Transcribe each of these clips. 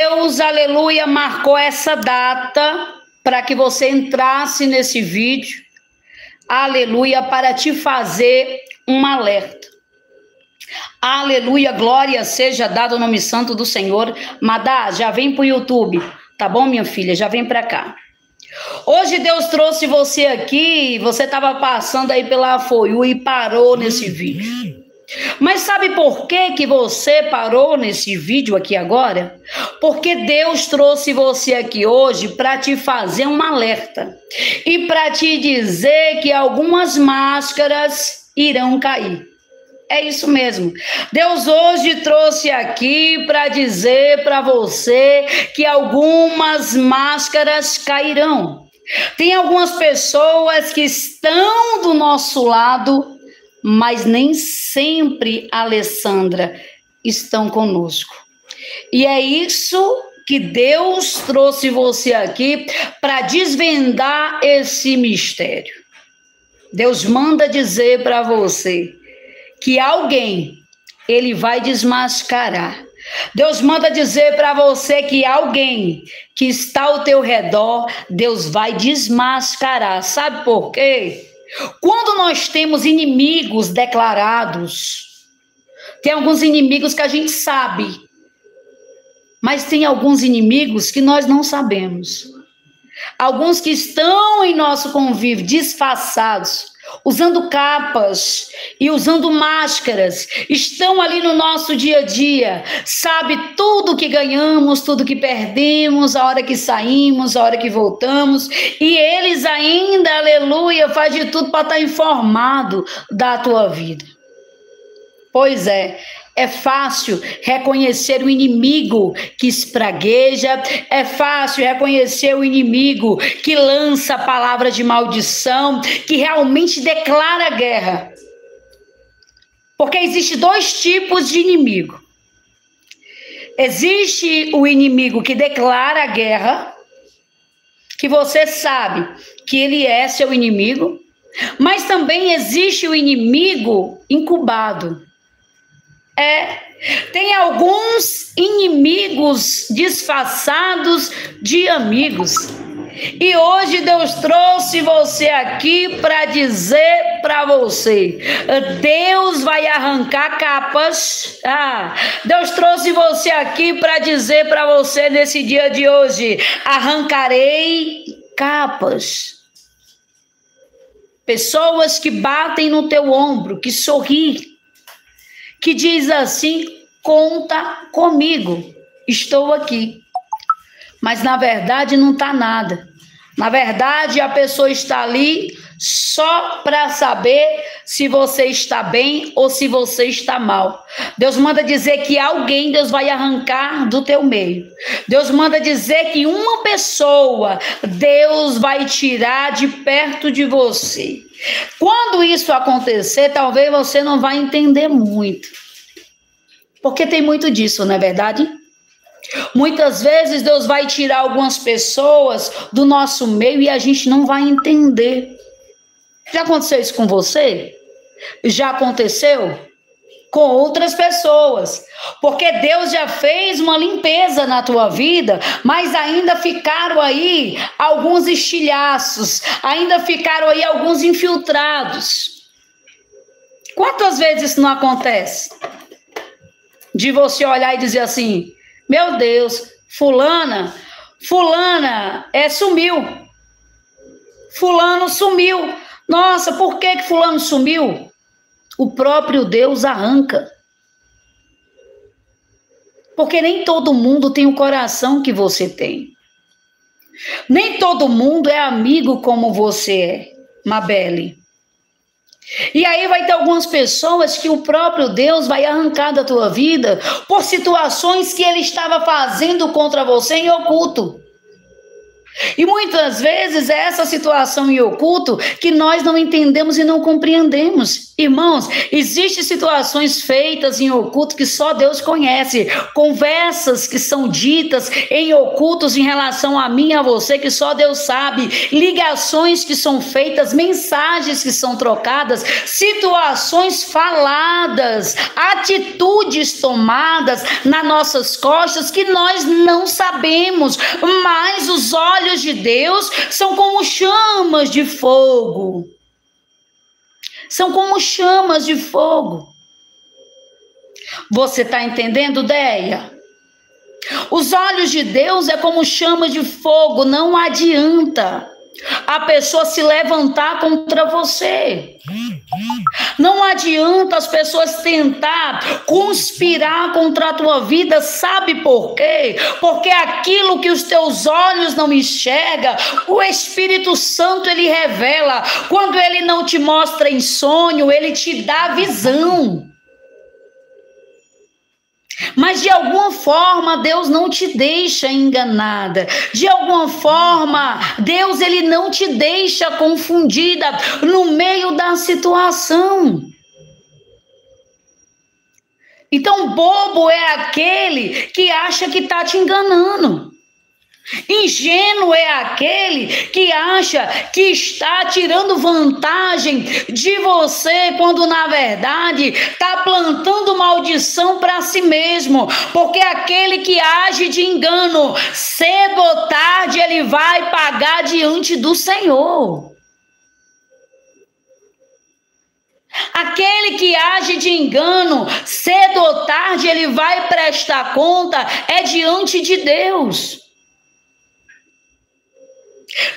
Deus, aleluia, marcou essa data para que você entrasse nesse vídeo, aleluia, para te fazer um alerta. Aleluia, glória seja dada ao nome santo do Senhor. Madá, já vem para o YouTube, tá bom, minha filha? Já vem para cá. Hoje Deus trouxe você aqui, você estava passando aí pela Afoiú e parou nesse vídeo. Mas sabe por que você parou nesse vídeo aqui agora? Porque Deus trouxe você aqui hoje para te fazer um alerta e para te dizer que algumas máscaras irão cair. É isso mesmo. Deus hoje trouxe aqui para dizer para você que algumas máscaras cairão. Tem algumas pessoas que estão do nosso lado, mas nem sempre, Alessandra, estão conosco. E é isso que Deus trouxe você aqui para desvendar esse mistério. Deus manda dizer para você que alguém, ele vai desmascarar. Deus manda dizer para você que alguém que está ao teu redor, Deus vai desmascarar. Sabe por quê? Quando nós temos inimigos declarados, tem alguns inimigos que a gente sabe, mas tem alguns inimigos que nós não sabemos. Alguns que estão em nosso convívio disfarçados, usando capas e usando máscaras, estão ali no nosso dia a dia, sabe tudo que ganhamos, tudo que perdemos, a hora que saímos, a hora que voltamos, e eles ainda, aleluia, faz de tudo para estar informado da tua vida. Pois é fácil reconhecer o inimigo que espragueja, é fácil reconhecer o inimigo que lança palavras de maldição, que realmente declara guerra. Porque existem dois tipos de inimigo. Existe o inimigo que declara guerra, que você sabe que ele é seu inimigo, mas também existe o inimigo incubado. Tem alguns inimigos disfarçados de amigos. E hoje Deus trouxe você aqui para dizer para você: Deus vai arrancar capas. Deus trouxe você aqui para dizer para você nesse dia de hoje: arrancarei capas. Pessoas que batem no teu ombro, que sorriem, que diz assim: conta comigo, estou aqui. Mas na verdade não está nada. Na verdade a pessoa está ali só para saber se você está bem ou se você está mal. Deus manda dizer que alguém Deus vai arrancar do teu meio. Deus manda dizer que uma pessoa Deus vai tirar de perto de você. Quando isso acontecer, talvez você não vai entender muito. Porque tem muito disso, não é verdade? Muitas vezes Deus vai tirar algumas pessoas do nosso meio e a gente não vai entender. Já aconteceu isso com você? Já aconteceu com outras pessoas. Porque Deus já fez uma limpeza na tua vida, mas ainda ficaram aí alguns estilhaços, ainda ficaram aí alguns infiltrados. Quantas vezes isso não acontece? De você olhar e dizer assim: meu Deus, fulana sumiu. Fulano sumiu. Nossa, por que fulano sumiu? O próprio Deus arranca. Porque nem todo mundo tem o coração que você tem. Nem todo mundo é amigo como você é, Mabele. E aí vai ter algumas pessoas que o próprio Deus vai arrancar da tua vida por situações que ele estava fazendo contra você em oculto. E muitas vezes é essa situação em oculto que nós não entendemos e não compreendemos. Irmãos, existem situações feitas em oculto que só Deus conhece. Conversas que são ditas em ocultos em relação a mim e a você que só Deus sabe. Ligações que são feitas, mensagens que são trocadas, situações faladas, atitudes tomadas nas nossas costas que nós não sabemos, mas os olhos de Deus são como chamas de fogo. São como chamas de fogo. Você está entendendo, Deia? Os olhos de Deus é como chamas de fogo. Não adianta a pessoa se levantar contra você. Não adianta as pessoas tentar conspirar contra a tua vida. Sabe por quê? Porque aquilo que os teus olhos não enxergam, o Espírito Santo ele revela. Quando ele não te mostra em sonho, ele te dá visão. Mas de alguma forma Deus não te deixa enganada. De alguma forma Deus ele não te deixa confundida no meio da situação. Então bobo é aquele que acha que está te enganando. Ingênuo é aquele que acha que está tirando vantagem de você, quando na verdade está plantando maldição para si mesmo. Porque aquele que age de engano, cedo ou tarde ele vai pagar diante do Senhor. Aquele que age de engano, cedo ou tarde ele vai prestar conta, é diante de Deus.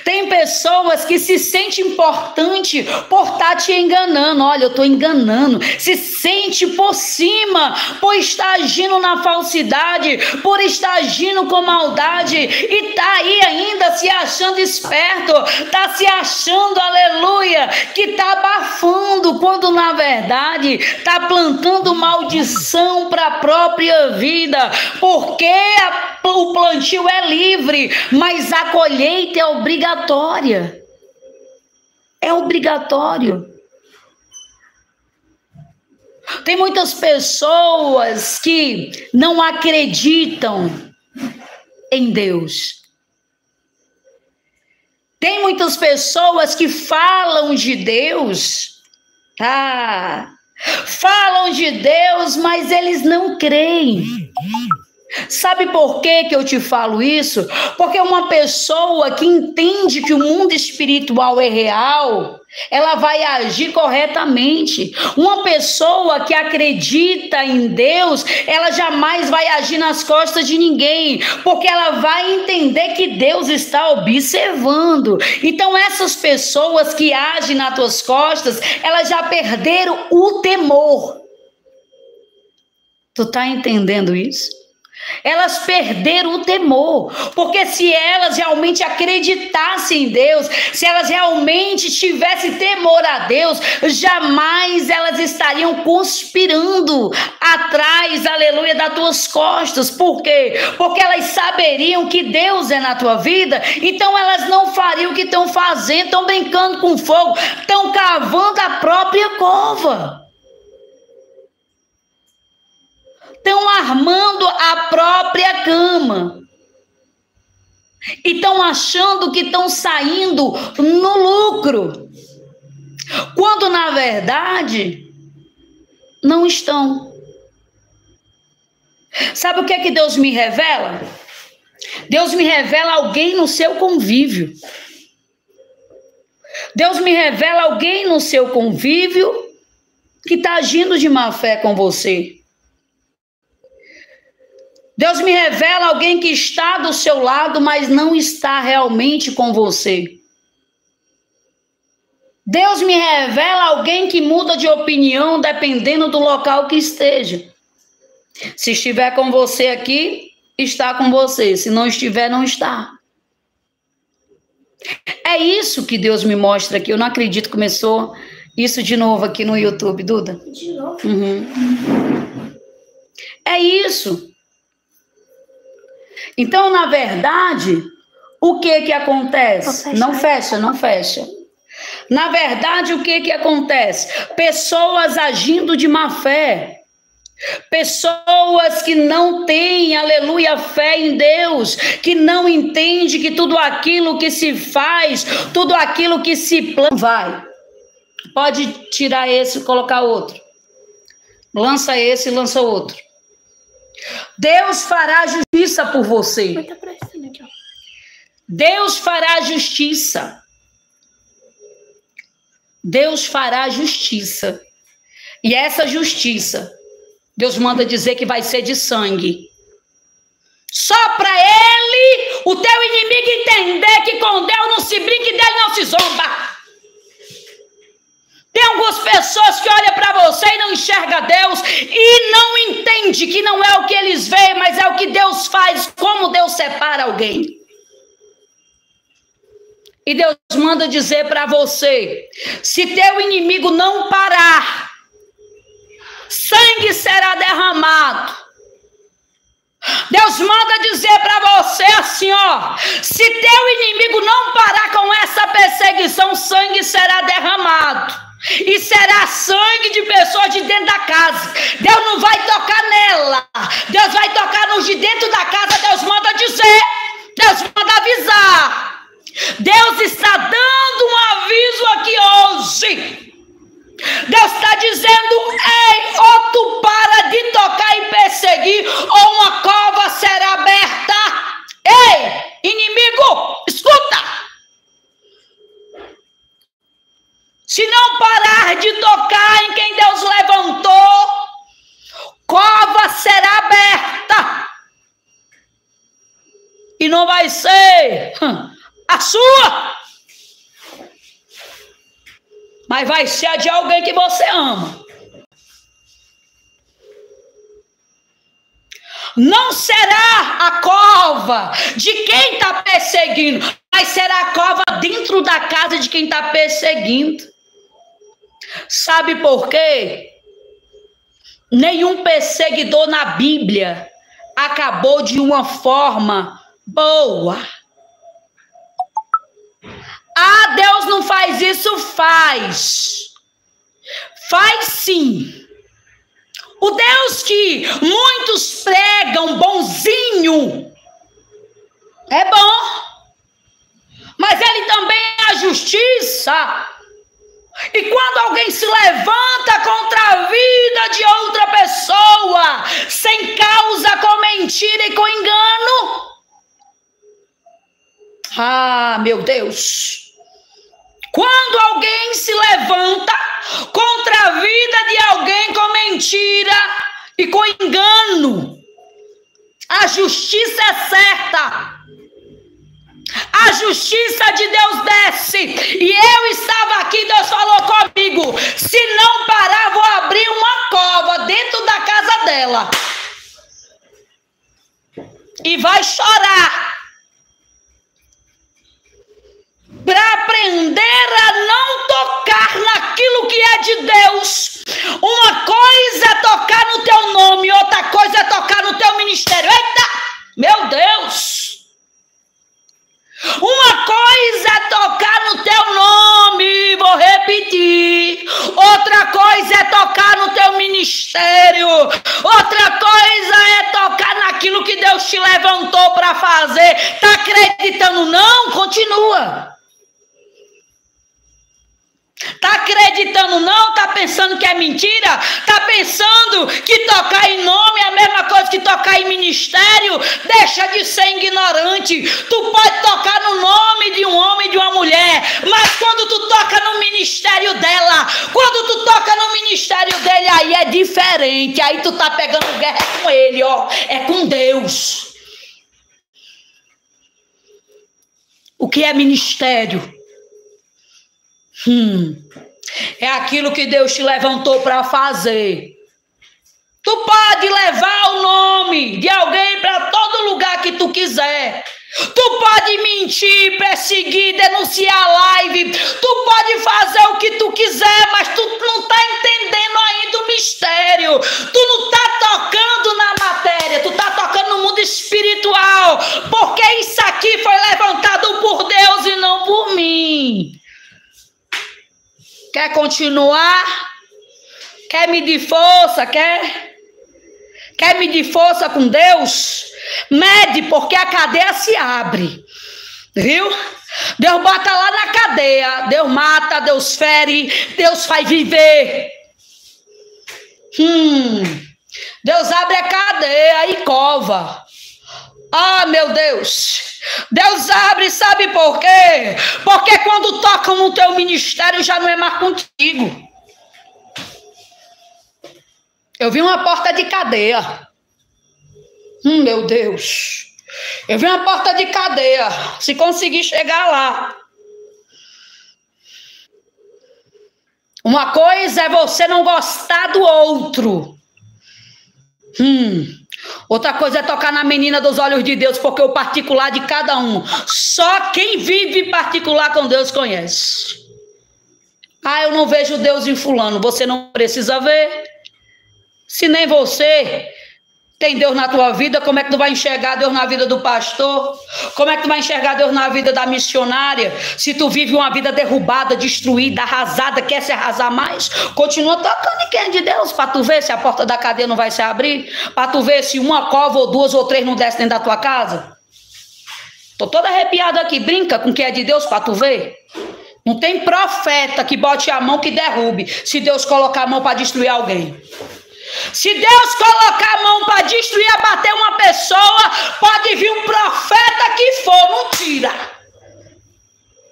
Tem pessoas que se sentem importante por estar te enganando. Olha, eu estou enganando. Se sente por cima por estar agindo na falsidade, por estar agindo com maldade, e está aí ainda se achando esperto, está se achando, aleluia, que está abafando, quando na verdade está plantando maldição para a própria vida. Porque o plantio é livre, mas a colheita é obrigatória. É obrigatório. Tem muitas pessoas que não acreditam em Deus. Tem muitas pessoas que falam de Deus, falam de Deus, mas eles não creem. Sabe por que eu te falo isso? Porque uma pessoa que entende que o mundo espiritual é real, ela vai agir corretamente. Uma pessoa que acredita em Deus, ela jamais vai agir nas costas de ninguém, porque ela vai entender que Deus está observando. Então essas pessoas que agem nas tuas costas, elas já perderam o temor. Tu tá entendendo isso? Elas perderam o temor, porque se elas realmente acreditassem em Deus, se elas realmente tivessem temor a Deus, jamais elas estariam conspirando atrás, aleluia, das tuas costas. Por quê? Porque elas saberiam que Deus é na tua vida, então elas não fariam o que estão fazendo, estão brincando com fogo, estão cavando a própria cova. Estão armando a própria cama. E estão achando que estão saindo no lucro. Quando, na verdade, não estão. Sabe o que é que Deus me revela? Deus me revela alguém no seu convívio. Deus me revela alguém no seu convívio que está agindo de má fé com você. Deus me revela alguém que está do seu lado, mas não está realmente com você. Deus me revela alguém que muda de opinião dependendo do local que esteja. Se estiver com você aqui, está com você. Se não estiver, não está. É isso que Deus me mostra aqui. Eu não acredito que começou isso de novo aqui no YouTube, Duda. De novo? É isso. Então, na verdade, o que acontece? Não fecha, não fecha. Na verdade, o que acontece? Pessoas agindo de má fé. Pessoas que não têm, aleluia, fé em Deus, que não entende que tudo aquilo que se faz, tudo aquilo que se planta, vai. Pode tirar esse e colocar outro. Lança esse e lança outro. Deus fará justiça por você. Deus fará justiça. Deus fará justiça. E essa justiça, Deus manda dizer que vai ser de sangue. Só para ele, o teu inimigo entender que com Deus não se brinca e dele não se zomba. Tem algumas pessoas que olham para você e não enxergam Deus e não entende que não é o que eles veem, mas é o que Deus faz, como Deus separa alguém. E Deus manda dizer para você, se teu inimigo não parar, sangue será derramado. Deus manda dizer para você assim, ó, se teu inimigo não parar com essa perseguição, sangue será derramado. E será sangue de pessoas de dentro da casa. Deus não vai tocar nela. Deus vai tocar nos de dentro da casa. Deus manda dizer. Deus manda avisar. Deus está dando um aviso aqui hoje. Deus está dizendo, ei, ou tu para de tocar e perseguir, ou uma cova será aberta. Ei, inimigo, escuta. Se não parar de tocar em quem Deus levantou, cova será aberta. E não vai ser a sua, mas vai ser a de alguém que você ama. Não será a cova de quem está perseguindo, mas será a cova dentro da casa de quem está perseguindo. Sabe por quê? Nenhum perseguidor na Bíblia acabou de uma forma boa. Ah, Deus não faz isso? Faz. Faz sim. O Deus que muitos pregam bonzinho é bom, mas ele também é a justiça. E quando alguém se levanta contra a vida de outra pessoa, sem causa, com mentira e com engano, ah, meu Deus, quando alguém se levanta contra a vida de alguém com mentira e com engano, a justiça é certa. A justiça de Deus desce. E eu estava aqui, Deus falou comigo, se não parar, vou abrir uma cova dentro da casa dela. E vai chorar. Para aprender a não tocar naquilo que é de Deus. Uma coisa é tocar no teu nome, outra coisa é tocar no teu ministério. Eita, meu Deus! Uma coisa é tocar no teu nome, vou repetir. Outra coisa é tocar no teu ministério. Outra coisa é tocar naquilo que Deus te levantou para fazer. Tá acreditando não? Continua. Tá acreditando não? Tá pensando que é mentira? Tá pensando que tocar em nome é a mesma coisa que tocar em ministério? Deixa de ser ignorante. Tu pode tocar no nome de um homem e de uma mulher, mas quando tu toca no ministério dela, quando tu toca no ministério dele, aí é diferente. Aí tu tá pegando guerra com ele, ó. É com Deus. O que é ministério? É aquilo que Deus te levantou para fazer. Tu pode levar o nome de alguém para todo lugar que tu quiser. Tu pode mentir, perseguir, denunciar live. Tu pode fazer o que tu quiser, mas tu não está entendendo ainda o mistério. Tu não está tocando na matéria, tu está tocando no mundo espiritual. Porque isso aqui foi levantado continuar? Quer medir força? Quer medir força com Deus? Mede, porque a cadeia se abre. Viu? Deus bota lá na cadeia. Deus mata, Deus fere, Deus faz viver. Deus abre a cadeia e cova. Ah, meu Deus. Deus abre, sabe por quê? Porque quando tocam no teu ministério já não é mais contigo. Eu vi uma porta de cadeia. Meu Deus. Eu vi uma porta de cadeia. Se conseguir chegar lá. Uma coisa é você não gostar do outro. Outra coisa é tocar na menina dos olhos de Deus, porque o particular de cada um, só quem vive particular com Deus conhece. Ah, eu não vejo Deus em fulano. Você não precisa ver. Se nem você tem Deus na tua vida, como é que tu vai enxergar Deus na vida do pastor? Como é que tu vai enxergar Deus na vida da missionária? Se tu vive uma vida derrubada, destruída, arrasada, quer se arrasar mais? Continua tocando em quem é de Deus, para tu ver se a porta da cadeia não vai se abrir, para tu ver se uma cova ou duas ou três não descem dentro da tua casa. Tô toda arrepiada aqui, brinca com quem é de Deus para tu ver. Não tem profeta que bote a mão que derrube, se Deus colocar a mão para destruir alguém. Se Deus colocar a mão para destruir, abater uma pessoa, pode vir um profeta que for, não tira.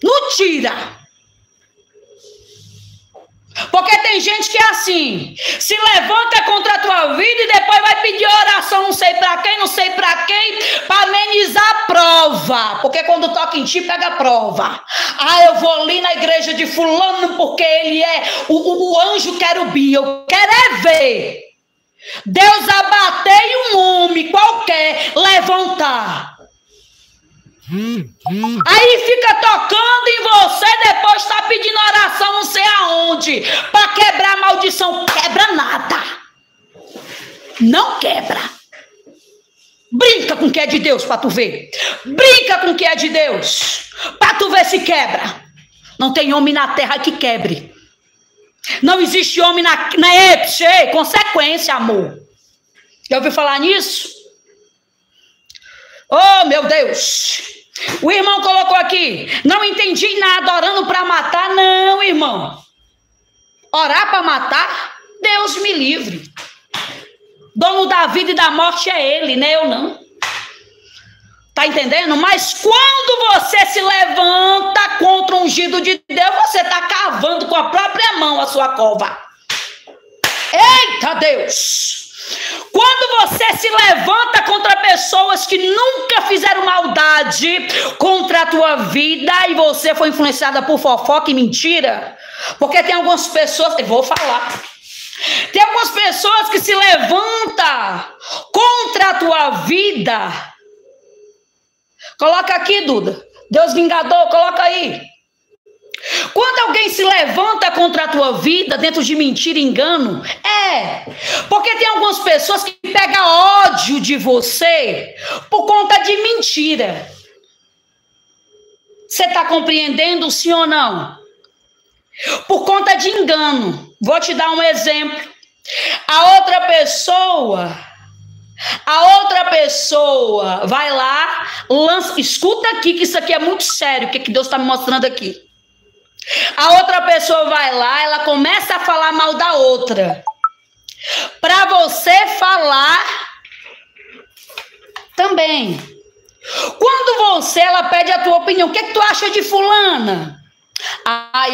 Não tira. Porque tem gente que é assim, se levanta contra a tua vida e depois vai pedir oração, não sei para quem, para amenizar a prova. Porque quando toca em ti, pega a prova. Ah, eu vou ali na igreja de fulano porque ele é o anjo querubim. Eu quero é ver Deus abater e um homem qualquer levantar. Aí fica tocando em você, depois está pedindo oração não sei aonde, para quebrar a maldição. Quebra nada. Não quebra. Brinca com o que é de Deus para tu ver. Brinca com o que é de Deus para tu ver se quebra. Não tem homem na terra que quebre. Não existe homem na consequência, amor. Já ouviu falar nisso? Oh, meu Deus. O irmão colocou aqui, não entendi nada, orando para matar. Não, irmão. Orar para matar? Deus me livre. Dono da vida e da morte é ele, né? Eu não. Tá entendendo? Mas quando você se levanta contra o ungido de Deus, você tá cavando com a própria mão a sua cova. Eita Deus! Quando você se levanta contra pessoas que nunca fizeram maldade contra a tua vida e você foi influenciada por fofoca e mentira, porque tem algumas pessoas, eu vou falar, tem algumas pessoas que se levantam contra a tua vida. Coloca aqui, Duda. Deus vingador, coloca aí. Quando alguém se levanta contra a tua vida dentro de mentira e engano, porque tem algumas pessoas que pegam ódio de você por conta de mentira. Você está compreendendo, sim ou não? Por conta de engano. Vou te dar um exemplo. A outra pessoa vai lá, lança, escuta aqui que isso aqui é muito sério, o que Deus está me mostrando aqui. A outra pessoa vai lá, ela começa a falar mal da outra. Para você falar também. Quando ela pede a tua opinião, o que tu acha de fulana?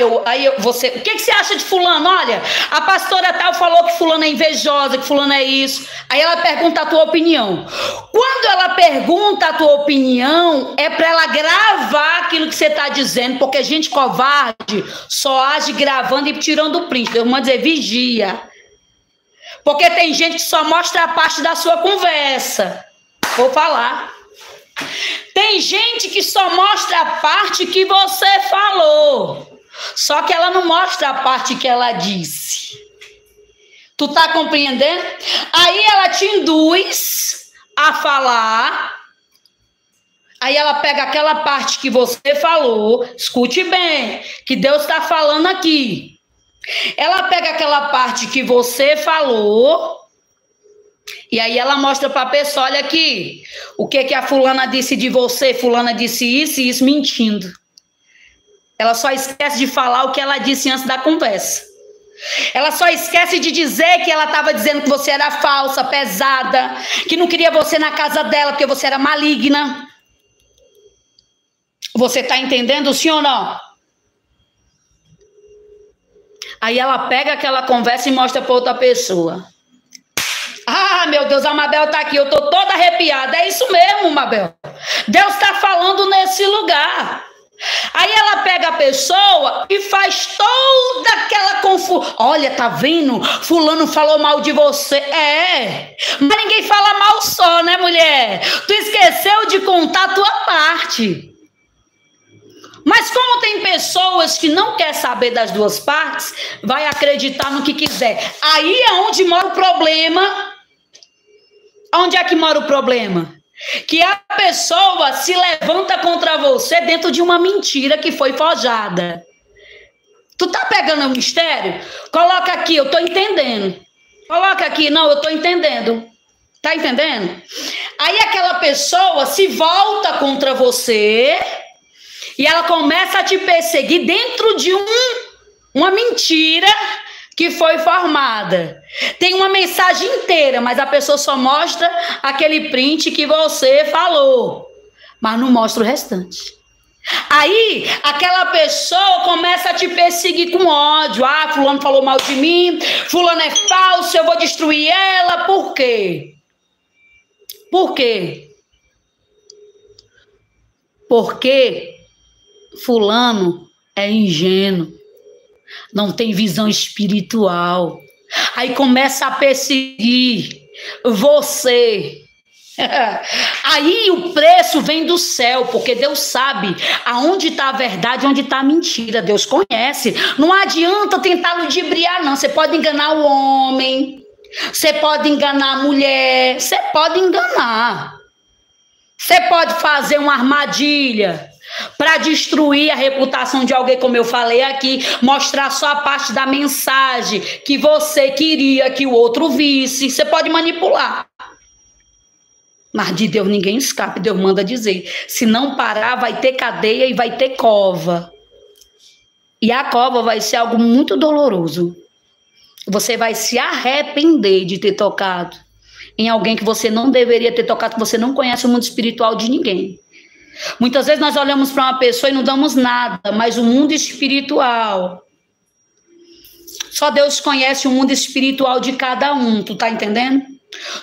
O que você acha de fulano? Olha, a pastora tal falou que fulano é invejosa, que fulano é isso. Aí ela pergunta a tua opinião. Quando ela pergunta a tua opinião, é para ela gravar aquilo que você está dizendo, porque gente covarde só age gravando e tirando o print. Eu vou dizer, vigia. Porque tem gente que só mostra a parte da sua conversa. Vou falar. Tem gente que só mostra a parte que você falou. Só que ela não mostra a parte que ela disse. Tu tá compreendendo? Aí ela te induz a falar. Aí ela pega aquela parte que você falou. Escute bem, que Deus está falando aqui. Ela pega aquela parte que você falou e aí ela mostra para a pessoa, olha aqui, o que a fulana disse de você, fulana disse isso e isso, mentindo. Ela só esquece de falar o que ela disse antes da conversa. Ela só esquece de dizer que ela estava dizendo que você era falsa, pesada, que não queria você na casa dela porque você era maligna. Você está entendendo, sim ou não? Aí ela pega aquela conversa e mostra para outra pessoa. Ah, meu Deus, a Mabel está aqui, eu estou toda arrepiada. É isso mesmo, Mabel. Deus está falando nesse lugar. Aí ela pega a pessoa e faz toda aquela confusão. Olha, tá vendo? Fulano falou mal de você. É, mas ninguém fala mal só, né, mulher? Tu esqueceu de contar a tua parte. Mas como tem pessoas que não querem saber das duas partes, vai acreditar no que quiser. Aí é onde mora o problema. Onde é que mora o problema? Que a pessoa se levanta contra você dentro de uma mentira que foi forjada. Tu tá pegando o mistério? Coloca aqui, eu tô entendendo. Coloca aqui, não, eu tô entendendo. Tá entendendo? Aí aquela pessoa se volta contra você e ela começa a te perseguir dentro de uma mentira que foi formada. Tem uma mensagem inteira, mas a pessoa só mostra aquele print que você falou, mas não mostra o restante. Aí, aquela pessoa começa a te perseguir com ódio. Ah, fulano falou mal de mim, fulano é falso, eu vou destruir ela. Por quê? Por quê? Porque fulano é ingênuo. Não tem visão espiritual. Aí começa a perseguir você. Aí o preço vem do céu, porque Deus sabe aonde está a verdade, onde está a mentira. Deus conhece. Não adianta tentar ludibriar, não. Você pode enganar o homem, você pode enganar a mulher, você pode enganar. Você pode fazer uma armadilha para destruir a reputação de alguém, como eu falei aqui, mostrar só a parte da mensagem que você queria que o outro visse. Você pode manipular. Mas de Deus ninguém escapa. Deus manda dizer, se não parar vai ter cadeia e vai ter cova. E a cova vai ser algo muito doloroso. Você vai se arrepender de ter tocado em alguém que você não deveria ter tocado, que você não conhece o mundo espiritual de ninguém. Muitas vezes nós olhamos para uma pessoa e não damos nada, mas o mundo espiritual, só Deus conhece o mundo espiritual de cada um, tu tá entendendo?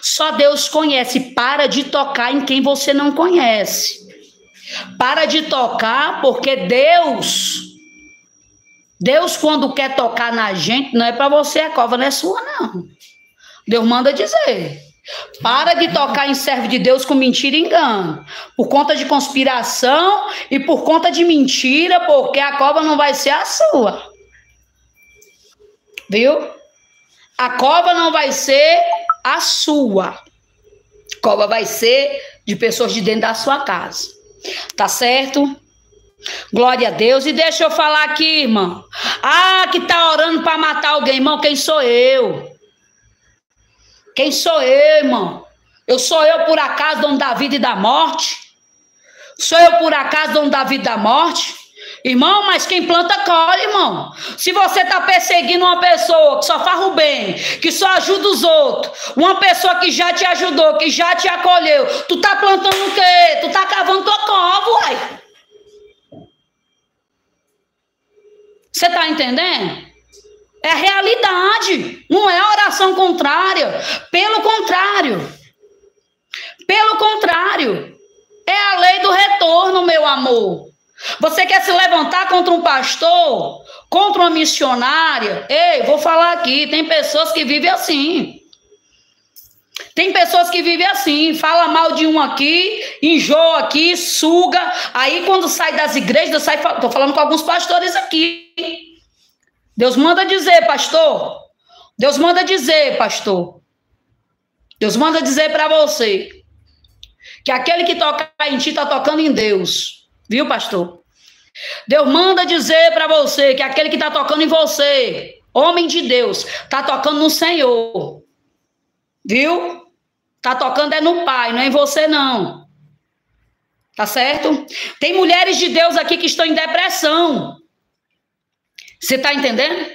Só Deus conhece. Para de tocar em quem você não conhece. Para de tocar, porque Deus quando quer tocar na gente, não é para você, a cova não é sua, não. Deus manda dizer. Para de tocar em servo de Deus com mentira e engano. Por conta de conspiração e por conta de mentira, porque a cova não vai ser a sua. Viu? A cova não vai ser a sua. A cova vai ser de pessoas de dentro da sua casa. Tá certo? Glória a Deus. E deixa eu falar aqui, irmão. Ah, que tá orando para matar alguém, irmão. Quem sou eu? Quem sou eu, irmão? Sou eu, por acaso, dono da vida e da morte? Sou eu, por acaso, dono da vida e da morte? Irmão, mas quem planta, colhe, irmão. Se você está perseguindo uma pessoa que só faz o bem, que só ajuda os outros, uma pessoa que já te ajudou, que já te acolheu, tu tá plantando o quê? Tu tá cavando tua cova, uai. Você tá entendendo? É realidade, não é oração contrária. Pelo contrário. Pelo contrário. É a lei do retorno, meu amor. Você quer se levantar contra um pastor, contra uma missionária? Ei, vou falar aqui, tem pessoas que vivem assim. Tem pessoas que vivem assim, fala mal de um aqui, enjoa aqui, suga. Aí quando sai das igrejas, tô falando com alguns pastores aqui. Deus manda dizer, pastor. Deus manda dizer, pastor. Deus manda dizer para você que aquele que toca em ti está tocando em Deus. Viu, pastor? Deus manda dizer para você que aquele que está tocando em você, homem de Deus, tá tocando no Senhor. Viu? Tá tocando é no Pai, não é em você não. Tá certo? Tem mulheres de Deus aqui que estão em depressão. Você tá entendendo?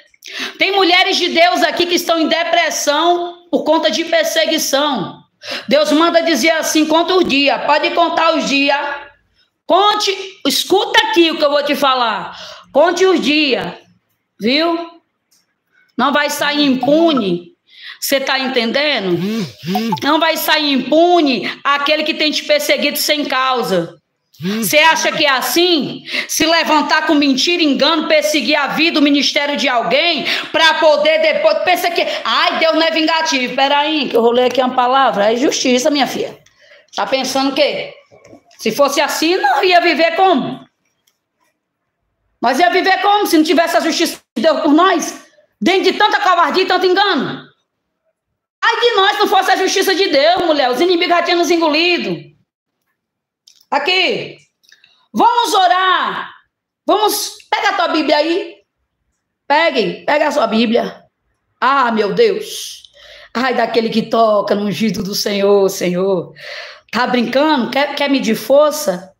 Tem mulheres de Deus aqui que estão em depressão por conta de perseguição. Deus manda dizer assim, conta os dias, pode contar os dias. Conte, escuta aqui o que eu vou te falar. Conte os dias, viu? Não vai sair impune. Você tá entendendo? Não vai sair impune aquele que tem te perseguido sem causa. Você acha que é assim? Se levantar com mentira, engano, perseguir a vida, o ministério de alguém, para poder depois... Pensa que... Ai, Deus não é vingativo. Peraí, que eu vou ler aqui uma palavra. É justiça, minha filha. Tá pensando o quê? Se fosse assim, não ia viver como? Nós ia viver como se não tivesse a justiça de Deus por nós? Dentro de tanta covardia e tanto engano. Ai de nós, não fosse a justiça de Deus, mulher. Os inimigos já tinham nos engolido. Aqui. Vamos orar. Vamos... Pega a tua Bíblia aí. Pega a sua Bíblia. Ah, meu Deus. Ai, daquele que toca no ungido do Senhor, Senhor. Tá brincando? Quer medir força?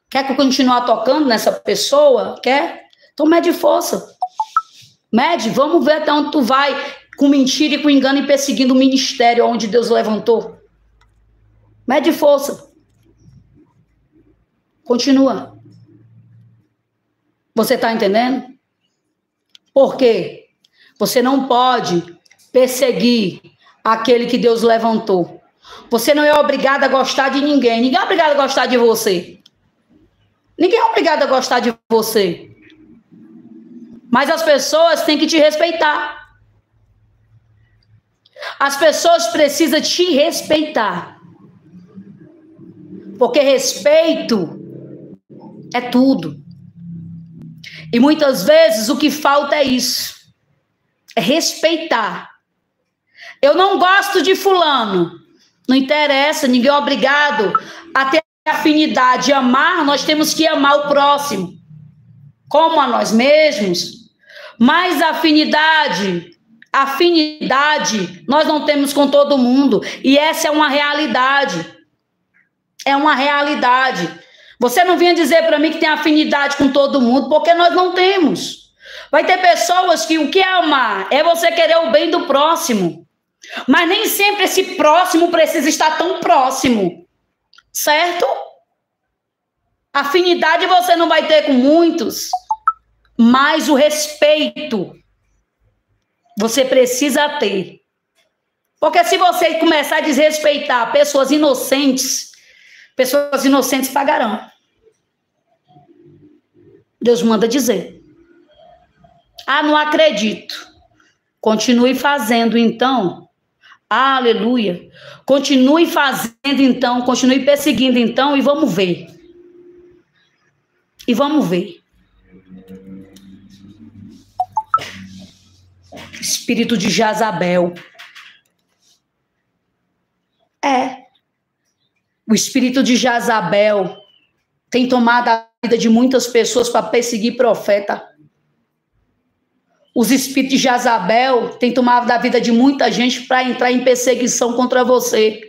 Quer continuar tocando nessa pessoa? Quer? Então mede força. Mede, vamos ver até onde tu vai com mentira e com engano e perseguindo o ministério onde Deus levantou. Mede força. Continua. Você está entendendo? Por quê? Você não pode perseguir aquele que Deus levantou. Você não é obrigado a gostar de ninguém. Ninguém é obrigado a gostar de você. Ninguém é obrigado a gostar de você. Mas as pessoas têm que te respeitar. As pessoas precisam te respeitar. Porque respeito é tudo. E muitas vezes o que falta é isso. É respeitar. Eu não gosto de fulano. Não interessa, ninguém é obrigado a ter afinidade. Amar, nós temos que amar o próximo. Como a nós mesmos. Mas afinidade nós não temos com todo mundo. E essa é uma realidade. É uma realidade. Você não vinha dizer para mim que tem afinidade com todo mundo, porque nós não temos. Vai ter pessoas que o que é amar é você querer o bem do próximo. Mas nem sempre esse próximo precisa estar tão próximo. Certo? Afinidade você não vai ter com muitos, mas o respeito você precisa ter. Porque se você começar a desrespeitar pessoas inocentes pagarão. Deus manda dizer. Ah, não acredito. Continue fazendo então. Aleluia. Continue fazendo então, continue perseguindo então e vamos ver. E vamos ver. Espírito de Jezabel. O espírito de Jezabel tem tomado a vida de muitas pessoas para perseguir profeta. Os espíritos de Jezabel têm tomado a vida de muita gente para entrar em perseguição contra você.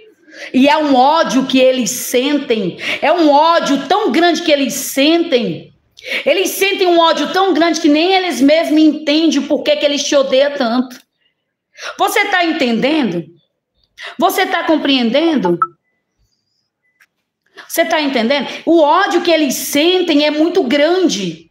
E é um ódio que eles sentem. É um ódio tão grande que eles sentem. Eles sentem um ódio tão grande que nem eles mesmos entendem por que eles te odeiam tanto. Você está entendendo? Você está compreendendo? Você está entendendo? O ódio que eles sentem é muito grande.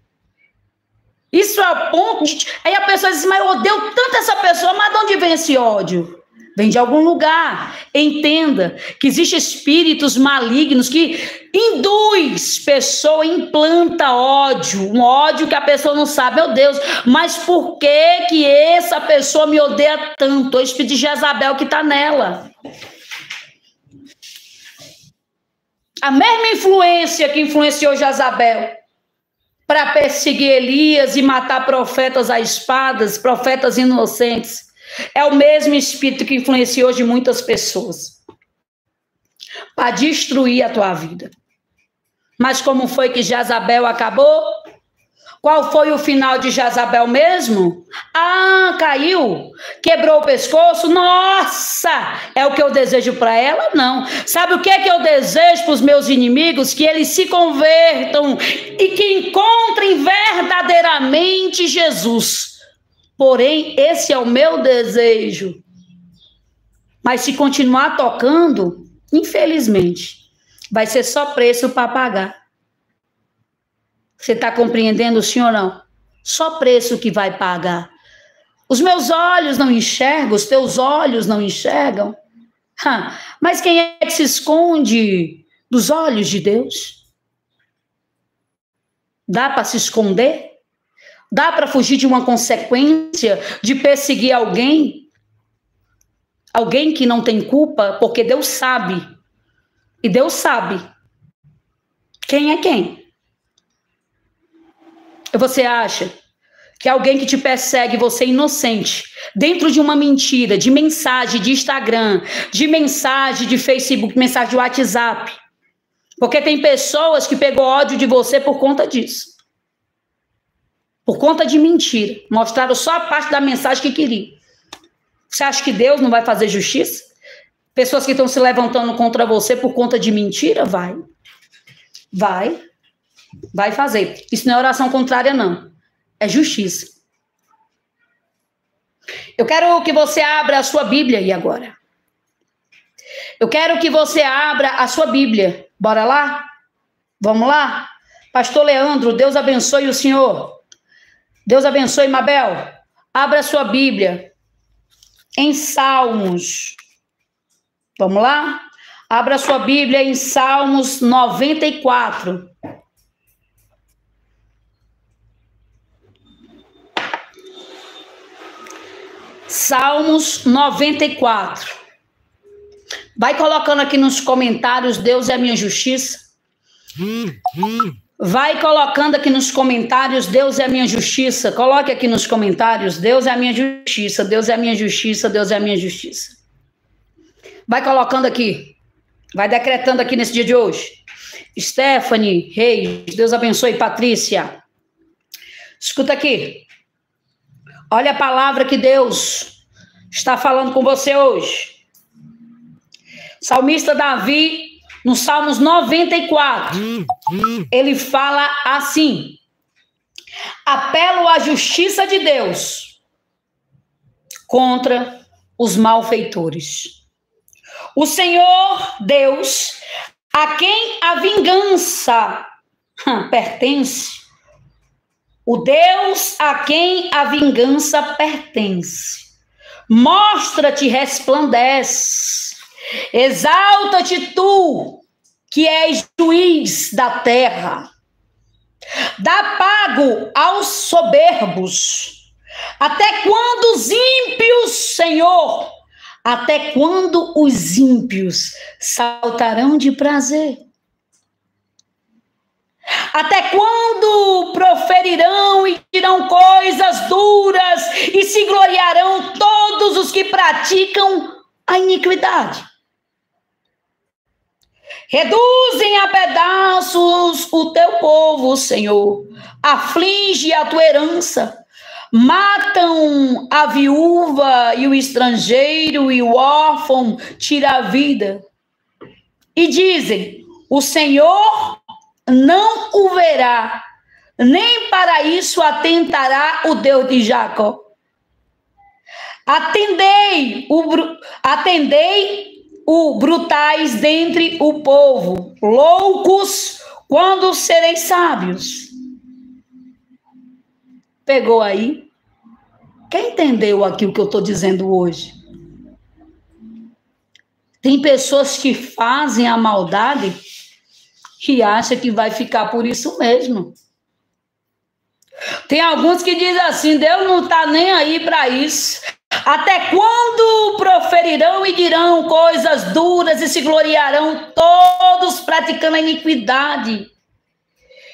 Isso é a ponto de... Aí a pessoa diz, mas eu odeio tanto essa pessoa, mas de onde vem esse ódio? Vem de algum lugar. Entenda que existem espíritos malignos que induz pessoa, implanta ódio. Um ódio que a pessoa não sabe. Meu Deus, mas por que essa pessoa me odeia tanto? É o espírito de Jezabel que está nela. A mesma influência que influenciou Jezabel para perseguir Elias e matar profetas a espadas, profetas inocentes, é o mesmo espírito que influenciou de muitas pessoas para destruir a tua vida. Mas como foi que Jezabel acabou? Qual foi o final de Jezabel mesmo? Ah, caiu, quebrou o pescoço. Nossa, é o que eu desejo para ela? Não. Sabe o que é que eu desejo para os meus inimigos? Que eles se convertam e que encontrem verdadeiramente Jesus. Porém, esse é o meu desejo. Mas se continuar tocando, infelizmente, vai ser só preço para pagar. Você está compreendendo, sim ou não? Só preço que vai pagar. Os meus olhos não enxergam, os teus olhos não enxergam. Mas quem é que se esconde dos olhos de Deus? Dá para se esconder? Dá para fugir de uma consequência de perseguir alguém? Alguém que não tem culpa, porque Deus sabe. E Deus sabe quem é quem. Você acha que alguém que te persegue, você é inocente, dentro de uma mentira, de mensagem de Instagram, de mensagem de Facebook, mensagem de WhatsApp? Porque tem pessoas que pegou ódio de você por conta disso. Por conta de mentira. Mostraram só a parte da mensagem que queria. Você acha que Deus não vai fazer justiça? Pessoas que estão se levantando contra você por conta de mentira? Vai. Vai fazer. Isso não é oração contrária, não. É justiça. Eu quero que você abra a sua Bíblia aí agora. Eu quero que você abra a sua Bíblia. Bora lá? Vamos lá? Pastor Leandro, Deus abençoe o senhor. Deus abençoe, Mabel. Abra a sua Bíblia. Em Salmos. Vamos lá? Abra a sua Bíblia em Salmos 94. Salmos 94. Vai colocando aqui nos comentários, Deus é a minha justiça. Vai colocando aqui nos comentários, Deus é a minha justiça. Coloque aqui nos comentários, Deus é a minha justiça, Deus é a minha justiça, Deus é a minha justiça. Vai colocando aqui. Vai decretando aqui nesse dia de hoje. Stephanie Reis, Deus abençoe. Patrícia. Escuta aqui. Olha a palavra que Deus está falando com você hoje. Salmista Davi, no Salmos 94, ele fala assim: apelo à justiça de Deus contra os malfeitores. O Senhor Deus, a quem a vingança pertence, o Deus a quem a vingança pertence, mostra-te, resplandece, exalta-te tu, que és juiz da terra, dá pago aos soberbos. Até quando os ímpios, Senhor, até quando os ímpios saltarão de prazer? Até quando proferirão e dirão coisas duras e se gloriarão todos os que praticam a iniquidade? Reduzem a pedaços o teu povo, Senhor, aflige a tua herança, matam a viúva e o estrangeiro e o órfão, tira a vida. E dizem: o Senhor não o verá, nem para isso atentará o Deus de Jacó. Atendei o brutais dentre o povo, loucos quando sereis sábios. Pegou aí? Quem entendeu aqui o que eu estou dizendo hoje? Tem pessoas que fazem a maldade e acham que vai ficar por isso mesmo. Tem alguns que dizem assim: Deus não está nem aí para isso. Até quando proferirão e dirão coisas duras e se gloriarão todos praticando a iniquidade?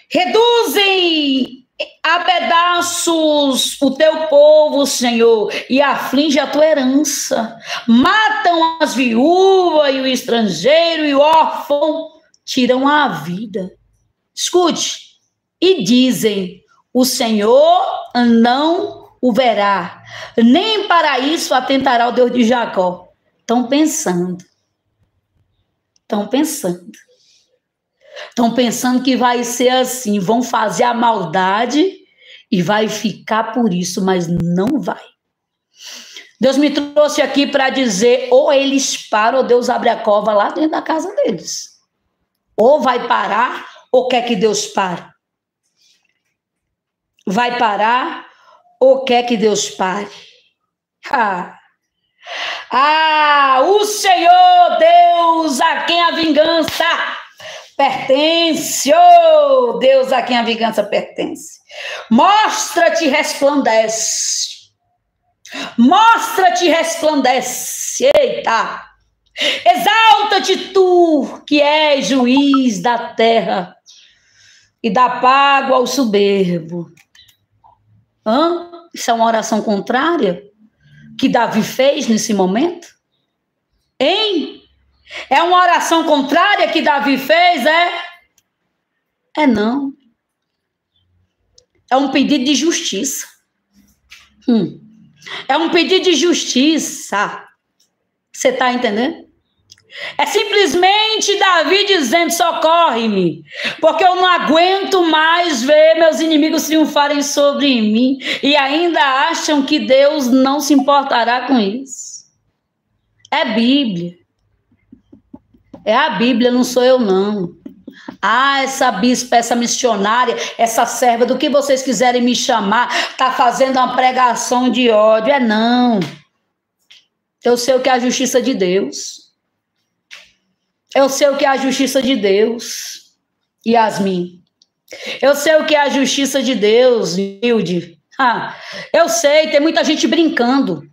Reduzem a pedaços o teu povo, Senhor, e aflige a tua herança. Matam as viúvas e o estrangeiro e o órfão, tiram a vida. Escute. E dizem: o Senhor não o verá, nem para isso atentará o Deus de Jacó. Estão pensando. Estão pensando que vai ser assim, vão fazer a maldade e vai ficar por isso, mas não vai. Deus me trouxe aqui para dizer, ou eles param, ou Deus abre a cova lá dentro da casa deles. Ou vai parar, ou quer que Deus pare. Vai parar, ou quer que Deus pare. O Senhor Deus, a quem a vingança pertence. Oh, Deus, a quem a vingança pertence. Mostra-te, resplandece. Mostra-te, resplandece. Eita! Exalta-te tu, que és juiz da terra, e dá pago ao soberbo. Isso é uma oração contrária que Davi fez nesse momento? Hein? É uma oração contrária que Davi fez, é? Não. É um pedido de justiça. É um pedido de justiça. Você está entendendo? É simplesmente Davi dizendo, socorre-me, porque eu não aguento mais ver meus inimigos triunfarem sobre mim e ainda acham que Deus não se importará com isso. É Bíblia. É a Bíblia, não sou eu não. Essa bispa, essa missionária, essa serva, do que vocês quiserem me chamar, está fazendo uma pregação de ódio. Não. Eu sei o que é a justiça de Deus. Eu sei o que é a justiça de Deus, Yasmin. Eu sei o que é a justiça de Deus, Hilde. Eu sei, tem muita gente brincando.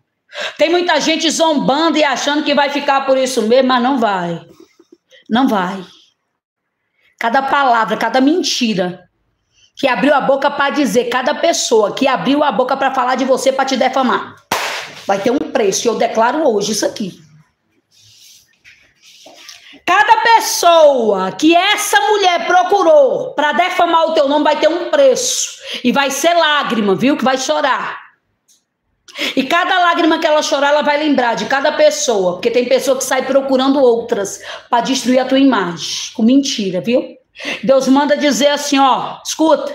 Tem muita gente zombando e achando que vai ficar por isso mesmo, mas não vai. Não vai. Cada palavra, cada mentira que abriu a boca para dizer, cada pessoa que abriu a boca para falar de você, para te defamar, vai ter um preço. E eu declaro hoje isso aqui. Cada pessoa que essa mulher procurou para defamar o teu nome vai ter um preço. E vai ser lágrima, viu? Que vai chorar. E cada lágrima que ela chorar, ela vai lembrar de cada pessoa. Porque tem pessoa que sai procurando outras para destruir a tua imagem. Com mentira, viu? Deus manda dizer assim, escuta.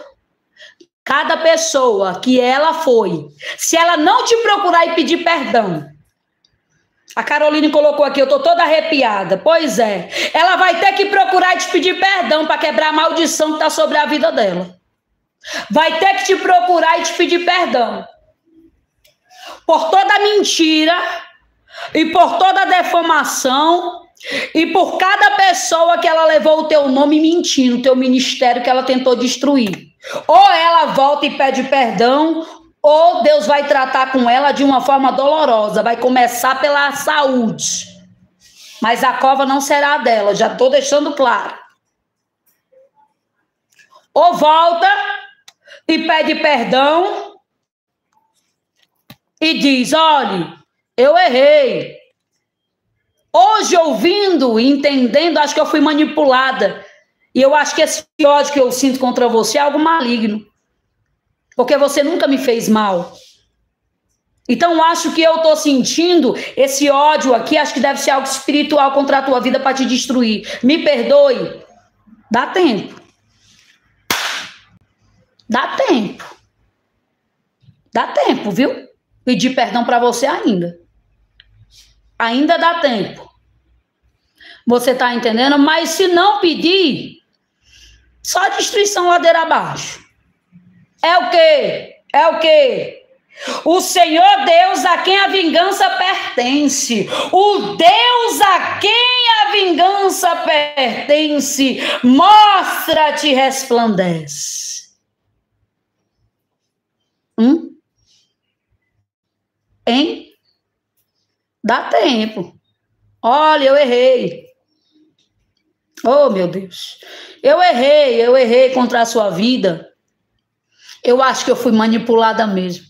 Cada pessoa que ela foi, se ela não te procurar e pedir perdão, a Caroline colocou aqui, eu tô toda arrepiada. Pois é. Ela vai ter que procurar te pedir perdão para quebrar a maldição que está sobre a vida dela. Vai ter que te procurar e te pedir perdão. Por toda mentira e por toda defamação e por cada pessoa que ela levou o teu nome mentindo, o teu ministério que ela tentou destruir. Ou ela volta e pede perdão, ou Deus vai tratar com ela de uma forma dolorosa. Vai começar pela saúde. Mas a cova não será dela. Já estou deixando claro. Ou volta e pede perdão. E diz, olha, eu errei. Hoje, ouvindo e entendendo, acho que eu fui manipulada. E eu acho que esse ódio que eu sinto contra você é algo maligno. Porque você nunca me fez mal. Então, acho que eu estou sentindo esse ódio aqui, acho que deve ser algo espiritual contra a tua vida para te destruir. Me perdoe. Dá tempo. Dá tempo. Dá tempo, viu? Pedir perdão para você ainda. Ainda dá tempo. Você está entendendo? Mas se não pedir, só destruição ladeira abaixo. É o quê? É o quê? O Senhor Deus a quem a vingança pertence. O Deus a quem a vingança pertence. Mostra-te, resplandece. Hein? Dá tempo. Olha, eu errei. Oh, meu Deus. Eu errei contra a sua vida. Eu acho que eu fui manipulada mesmo.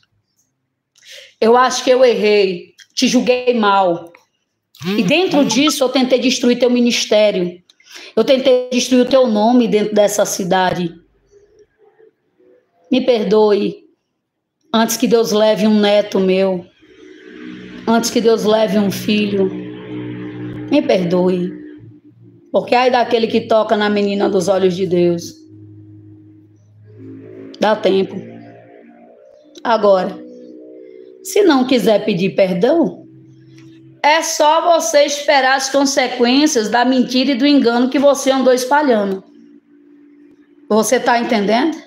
Eu acho que eu errei. Te julguei mal. E dentro disso eu tentei destruir teu ministério. Eu tentei destruir o teu nome dentro dessa cidade. Me perdoe antes que Deus leve um neto meu, antes que Deus leve um filho. Me perdoe, porque ai daquele que toca na menina dos olhos de Deus. Dá tempo. Agora, se não quiser pedir perdão, é só você esperar as consequências da mentira e do engano que você andou espalhando. Você tá entendendo?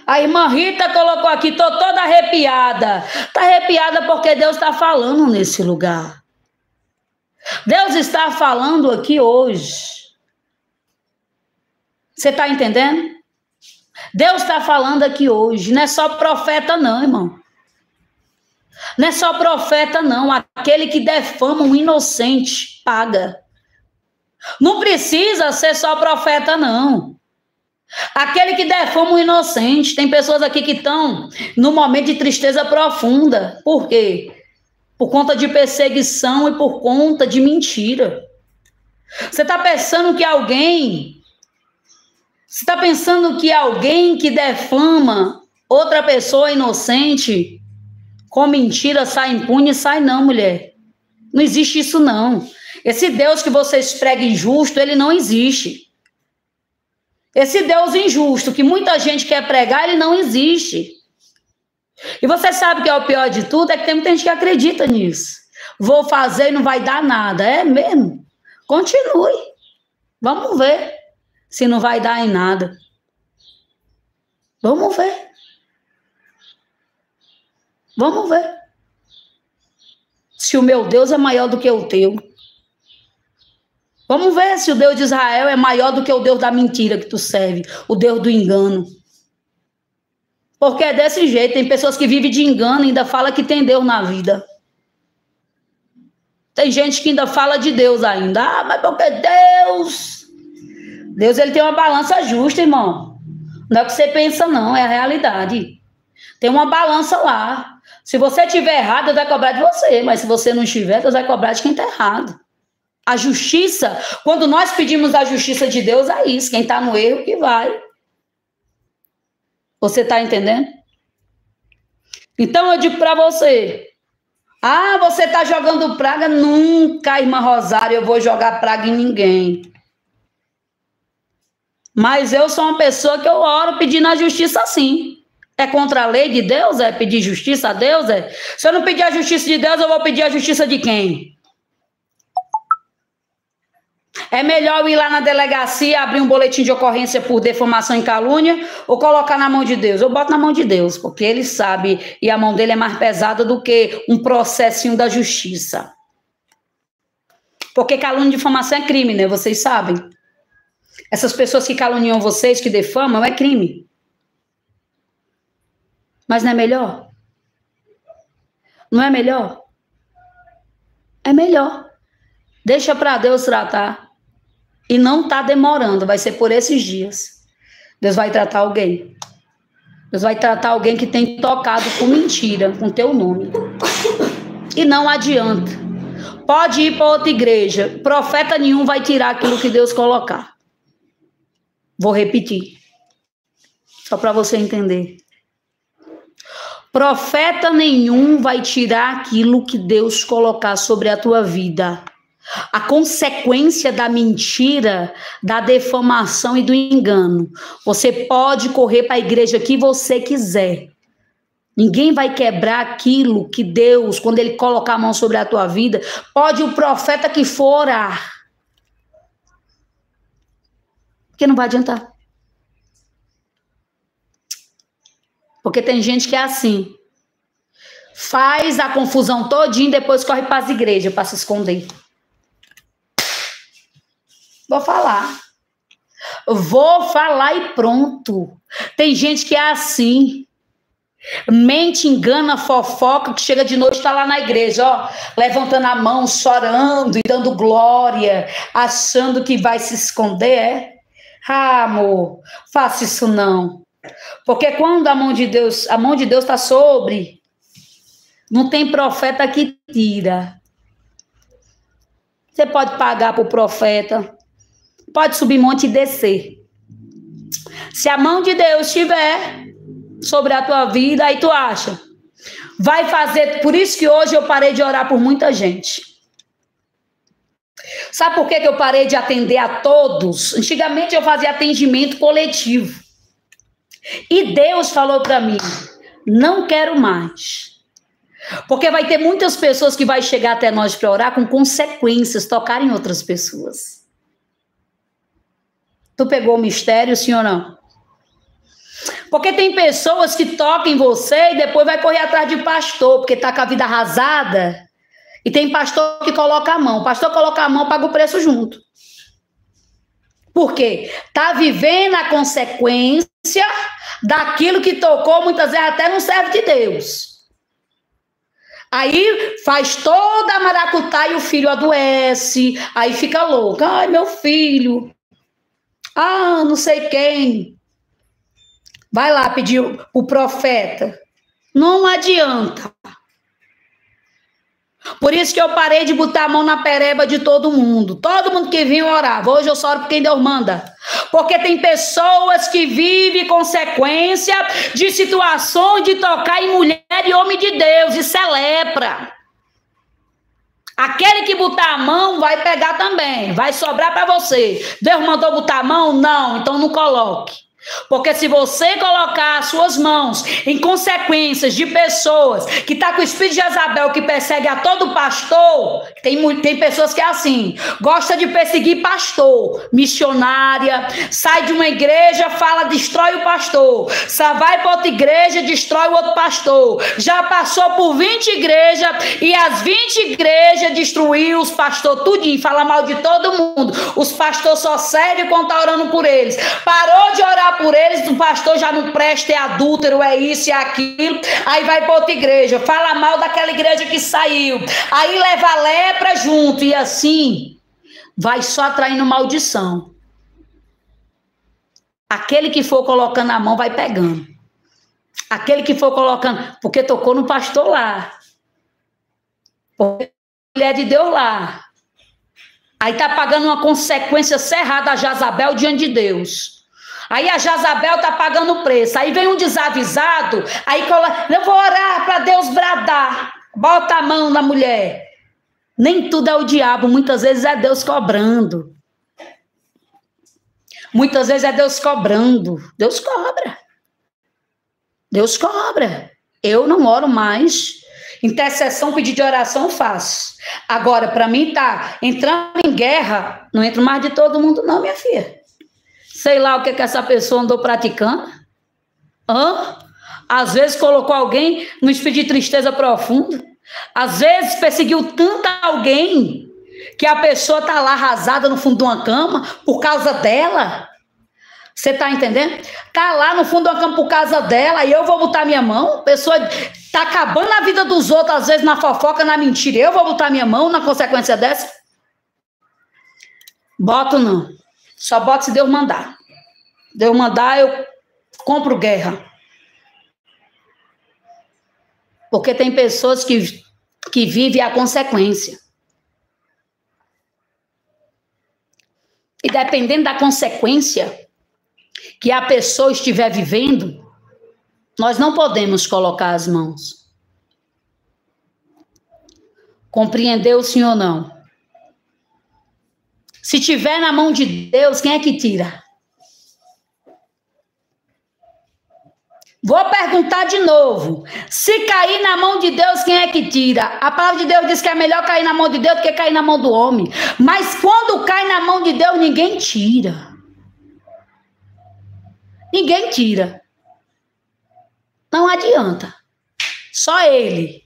A irmã Rita colocou aqui, tô toda arrepiada. Tá arrepiada porque Deus está falando nesse lugar. Deus está falando aqui hoje. Você tá entendendo? Deus está falando aqui hoje. Não é só profeta não, irmão. Não é só profeta não. Aquele que defama um inocente paga. Não precisa ser só profeta não. Aquele que defama um inocente. Tem pessoas aqui que estão no momento de tristeza profunda. Por quê? Por conta de perseguição e por conta de mentira. Você está pensando que alguém... Você está pensando que alguém que defama outra pessoa inocente com mentira sai impune? Sai não, mulher. Não existe isso não. Esse Deus que vocês pregam injusto, ele não existe. Esse Deus injusto que muita gente quer pregar, ele não existe. E você sabe que é o pior de tudo? É que tem muita gente que acredita nisso. Vou fazer e não vai dar nada. É mesmo? Continue. Vamos ver se não vai dar em nada. Vamos ver. Vamos ver. Se o meu Deus é maior do que o teu. Vamos ver se o Deus de Israel é maior do que o Deus da mentira que tu serve. O Deus do engano. Porque é desse jeito. Tem pessoas que vivem de engano e ainda falam que tem Deus na vida. Tem gente que ainda fala de Deus ainda. Ah, mas porque Deus... Deus, ele tem uma balança justa, irmão. Não é o que você pensa, não. É a realidade. Tem uma balança lá. Se você estiver errado, Deus vai cobrar de você. Mas se você não estiver, Deus vai cobrar de quem está errado. A justiça, quando nós pedimos a justiça de Deus, é isso. Quem está no erro que vai. Você está entendendo? Então eu digo para você. Ah, você está jogando praga? Nunca, irmã Rosário, eu vou jogar praga em ninguém. Mas eu sou uma pessoa que eu oro pedindo a justiça sim. É contra a lei de Deus? É pedir justiça a Deus? É? Se eu não pedir a justiça de Deus, eu vou pedir a justiça de quem? É melhor eu ir lá na delegacia, abrir um boletim de ocorrência por defamação e calúnia ou colocar na mão de Deus? Eu boto na mão de Deus, porque ele sabe e a mão dele é mais pesada do que um processinho da justiça. Porque calúnia e difamação é crime, né? Vocês sabem. Essas pessoas que caluniam vocês, que defamam, é crime. Mas não é melhor? Não é melhor? É melhor. Deixa para Deus tratar. E não está demorando, vai ser por esses dias. Deus vai tratar alguém. Deus vai tratar alguém que tem tocado com mentira, com teu nome. E não adianta. Pode ir para outra igreja. Profeta nenhum vai tirar aquilo que Deus colocar. Vou repetir. Só para você entender. Profeta nenhum vai tirar aquilo que Deus colocar sobre a tua vida. A consequência da mentira, da defamação e do engano. Você pode correr para a igreja que você quiser. Ninguém vai quebrar aquilo que Deus, quando ele colocar a mão sobre a tua vida, pode o profeta que for orar. Porque não vai adiantar. Porque tem gente que é assim. Faz a confusão todinha e depois corre para as igrejas para se esconder. Vou falar. Vou falar e pronto. Tem gente que é assim. Mente, engana, fofoca, que chega de noite e está lá na igreja, ó, levantando a mão, chorando e dando glória, achando que vai se esconder, é? Ah, amor, faça isso não. Porque quando a mão de Deus está sobre, não tem profeta que tira. Você pode pagar para o profeta, pode subir monte e descer. Se a mão de Deus estiver, sobre a tua vida, aí tu acha, vai fazer, por isso que hoje eu parei de orar por muita gente. Sabe por que eu parei de atender a todos? Antigamente eu fazia atendimento coletivo. E Deus falou para mim, não quero mais. Porque vai ter muitas pessoas que vai chegar até nós para orar com consequências, tocar em outras pessoas. Tu pegou o mistério, sim ou não? Porque tem pessoas que tocam em você e depois vai correr atrás de pastor, porque tá com a vida arrasada. E tem pastor que coloca a mão. O pastor coloca a mão, paga o preço junto. Por quê? Tá vivendo a consequência daquilo que tocou, muitas vezes até no servo de Deus. Aí faz toda a maracutá e o filho adoece. Aí fica louco. Ai, meu filho. Ah, não sei quem. Vai lá pedir o profeta. Não adianta. Por isso que eu parei de botar a mão na pereba de todo mundo. Todo mundo que vinha orava. Hoje eu só oro por quem Deus manda. Porque tem pessoas que vivem consequência de situações de tocar em mulher e homem de Deus. Isso é lepra. Aquele que botar a mão vai pegar também. Vai sobrar para você. Deus mandou botar a mão? Não. Então não coloque. Porque se você colocar as suas mãos em consequências de pessoas que tá com o espírito de Jezabel que persegue a todo pastor, tem pessoas que é assim, gosta de perseguir pastor, missionária, sai de uma igreja, fala, destrói o pastor, só vai para outra igreja, destrói o outro pastor, já passou por 20 igrejas e as 20 igrejas destruiu os pastores tudinho, fala mal de todo mundo, os pastores só servem quando tá orando por eles, parou de orar por eles, o pastor já não presta, é adúltero, é isso e é aquilo, aí vai para outra igreja, fala mal daquela igreja que saiu, aí leva a lepra junto, e assim vai só atraindo maldição. Aquele que for colocando a mão vai pegando, aquele que for colocando, porque tocou no pastor lá, porque mulher de Deus lá, aí tá pagando uma consequência cerrada a Jezabel diante de Deus. Aí a Jezabel tá pagando o preço. Aí vem um desavisado, aí coloca, eu vou orar para Deus bradar. Bota a mão na mulher. Nem tudo é o diabo, muitas vezes é Deus cobrando. Muitas vezes é Deus cobrando. Deus cobra. Deus cobra. Eu não oro mais. Intercessão, pedido de oração, faço. Agora, para mim tá entrando em guerra, não entro mais de todo mundo não, minha filha. Sei lá o que essa pessoa andou praticando. Às vezes colocou alguém no espírito de tristeza profunda. Às vezes perseguiu tanto alguém que a pessoa está lá arrasada no fundo de uma cama por causa dela. Você está entendendo? Está lá no fundo de uma cama por causa dela e eu vou botar minha mão. A pessoa está acabando a vida dos outros, às vezes na fofoca, na mentira. Eu vou botar minha mão na consequência dessa? Boto não. Só boto se Deus mandar. Deus mandar, eu compro guerra. Porque tem pessoas que vivem a consequência. E dependendo da consequência que a pessoa estiver vivendo, nós não podemos colocar as mãos. Compreendeu, sim ou não? Se tiver na mão de Deus, quem é que tira? Vou perguntar de novo. Se cair na mão de Deus, quem é que tira? A palavra de Deus diz que é melhor cair na mão de Deus do que cair na mão do homem. Mas quando cai na mão de Deus, ninguém tira. Ninguém tira. Não adianta. Só Ele.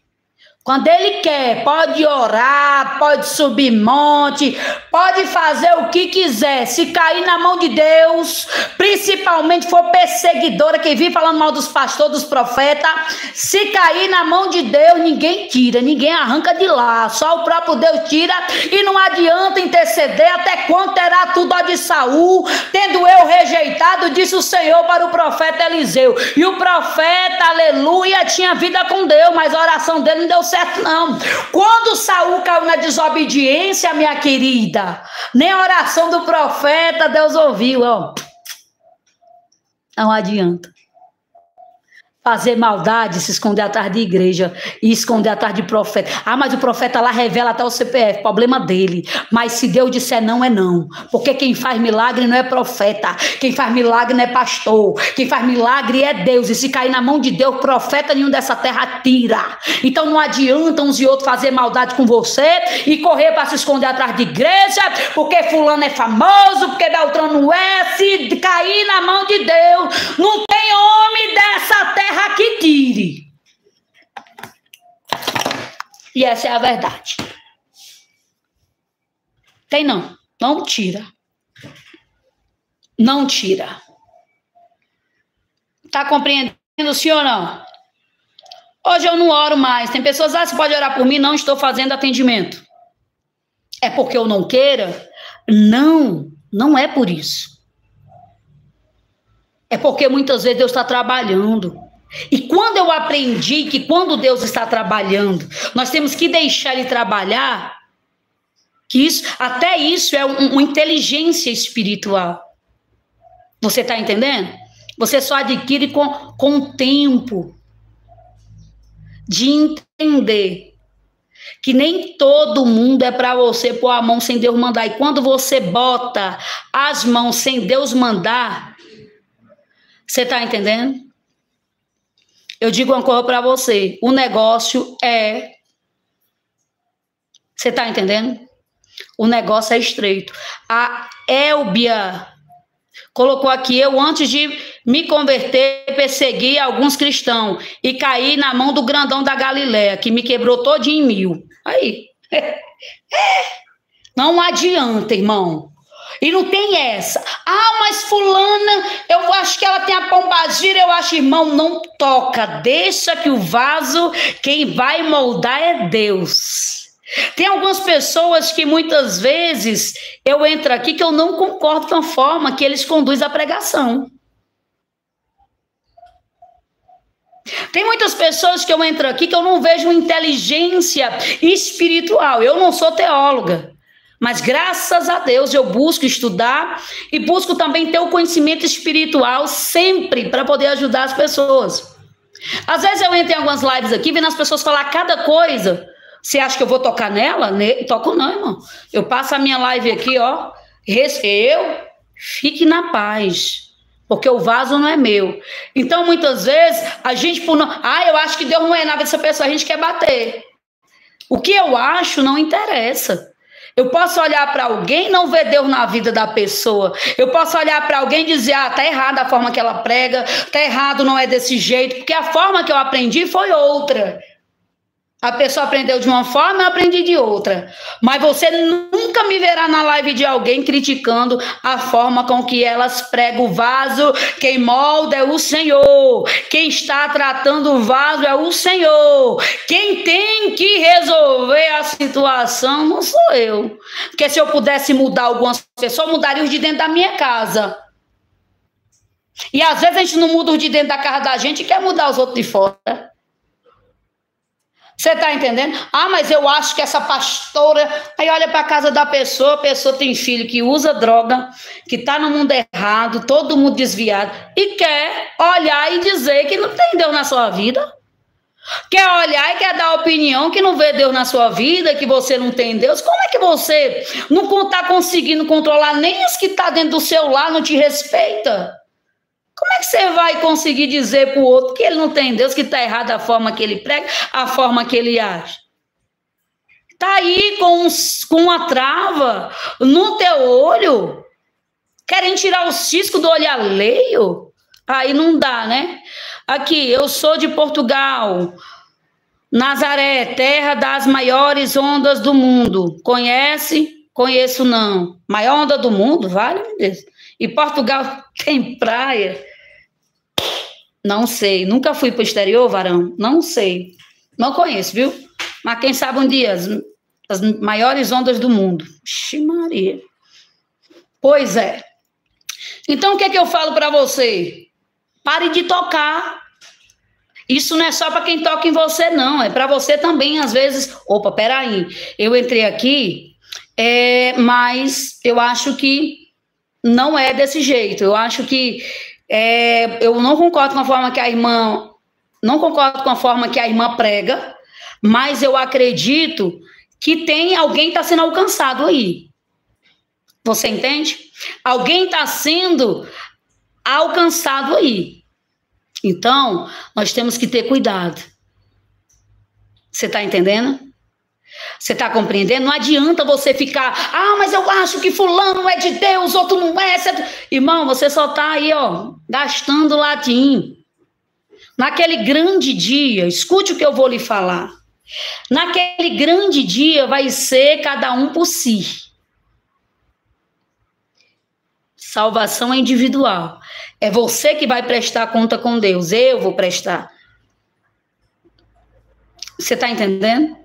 Quando Ele quer, pode orar, pode subir monte, pode fazer o que quiser. Se cair na mão de Deus, principalmente for perseguidora, que vive falando mal dos pastores, dos profetas, se cair na mão de Deus, ninguém tira, ninguém arranca de lá. Só o próprio Deus tira e não adianta interceder até quando terá tudo a de Saul, tendo eu rejeitado, disse o Senhor para o profeta Eliseu. E o profeta, aleluia, tinha vida com Deus, mas a oração dele não deu certo. Não. Quando Saul caiu na desobediência, minha querida, nem a oração do profeta Deus ouviu, ó. Não adianta. fazer maldade, se esconder atrás de igreja e esconder atrás de profeta. Ah, mas o profeta lá revela até o CPF, problema dele. Mas se Deus disser não, é não. Porque quem faz milagre não é profeta, quem faz milagre não é pastor, quem faz milagre é Deus. E se cair na mão de Deus, profeta nenhum dessa terra tira. Então não adianta uns e outros fazer maldade com você e correr para se esconder atrás de igreja, porque fulano é famoso, porque Beltrano não é. Se cair na mão de Deus, não tem homem dessa terra que tire. E essa é a verdade. Tem não. Não tira. Não tira. Tá compreendendo, sim ou não? Hoje eu não oro mais. Tem pessoas, você pode orar por mim? Não estou fazendo atendimento. É porque eu não queira? Não, não é por isso. É porque muitas vezes Deus está trabalhando. E quando eu aprendi que quando Deus está trabalhando, nós temos que deixar Ele trabalhar, que isso, até isso é uma inteligência espiritual. Você está entendendo? Você só adquire com o tempo de entender que nem todo mundo é para você pôr a mão sem Deus mandar. E quando você bota as mãos sem Deus mandar, você está entendendo? Eu digo uma coisa para você. O negócio é... Você está entendendo? O negócio é estreito. A Elbia colocou aqui: eu antes de me converter, persegui alguns cristãos e caí na mão do grandão da Galileia, que me quebrou todinho em 1000. Aí. Não adianta, irmão. E não tem essa. Ah, mas fulana, eu acho que ela tem a pombagira, eu acho, irmão, não toca. Deixa que o vaso, quem vai moldar é Deus. Tem algumas pessoas que muitas vezes eu entro aqui que eu não concordo com a forma que eles conduzem a pregação. Tem muitas pessoas que eu entro aqui que eu não vejo inteligência espiritual. Eu não sou teóloga. Mas graças a Deus eu busco estudar e busco também ter o conhecimento espiritual sempre para poder ajudar as pessoas. Às vezes eu entro em algumas lives aqui vendo as pessoas falar cada coisa. Você acha que eu vou tocar nela? Toco não, irmão. Eu passo a minha live aqui, ó. Fique na paz. Porque o vaso não é meu. Então muitas vezes a gente por não... eu acho que Deus não é nada dessa pessoa, a gente quer bater. O que eu acho não interessa. Eu posso olhar para alguém e não ver Deus na vida da pessoa. Eu posso olhar para alguém e dizer, tá errada a forma que ela prega, tá errado, não é desse jeito, porque a forma que eu aprendi foi outra. A pessoa aprendeu de uma forma, eu aprendi de outra. Mas você nunca me verá na live de alguém criticando a forma com que elas pregam o vaso. Quem molda é o Senhor. Quem está tratando o vaso é o Senhor. Quem tem que resolver a situação não sou eu. Porque se eu pudesse mudar algumas pessoas, eu mudaria os de dentro da minha casa. E às vezes a gente não muda os de dentro da casa da gente e quer mudar os outros de fora. Você está entendendo? Mas eu acho que essa pastora... Aí olha para a casa da pessoa, a pessoa tem filho que usa droga, que está no mundo errado, todo mundo desviado, e quer olhar e dizer que não tem Deus na sua vida. Quer olhar e quer dar opinião que não vê Deus na sua vida, que você não tem Deus. Como é que você não está conseguindo controlar nem os que estão dentro do seu lar, não te respeita? Como é que você vai conseguir dizer para o outro que ele não tem Deus, que está errado a forma que ele prega, a forma que ele age? Está aí com uma trava no teu olho, querem tirar o cisco do olho alheio? Aí não dá, né? Aqui, eu sou de Portugal, Nazaré, terra das maiores ondas do mundo. Conhece? Conheço não. Maior onda do mundo? Vale, meu Deus. E Portugal tem praia? Não sei. Nunca fui para o exterior, varão? Não sei. Não conheço, viu? Mas quem sabe um dia, as maiores ondas do mundo. Ixi, Maria. Pois é. Então, o que é que eu falo para você? Pare de tocar. Isso não é só para quem toca em você, não. É para você também, às vezes. Opa, peraí. Eu entrei aqui, mas eu acho que não é desse jeito. Eu acho que eu não concordo com a forma que a irmã Não concordo com a forma que a irmã prega, mas eu acredito que tem alguém está sendo alcançado aí. Você entende? Alguém está sendo alcançado aí. Então, nós temos que ter cuidado. Você está entendendo? Você está compreendendo? Não adianta você ficar, mas eu acho que fulano é de Deus, outro não é. Irmão, você só está aí, gastando latim. Naquele grande dia, escute o que eu vou lhe falar. Naquele grande dia vai ser cada um por si. Salvação é individual. É você que vai prestar conta com Deus. Eu vou prestar. Você está entendendo?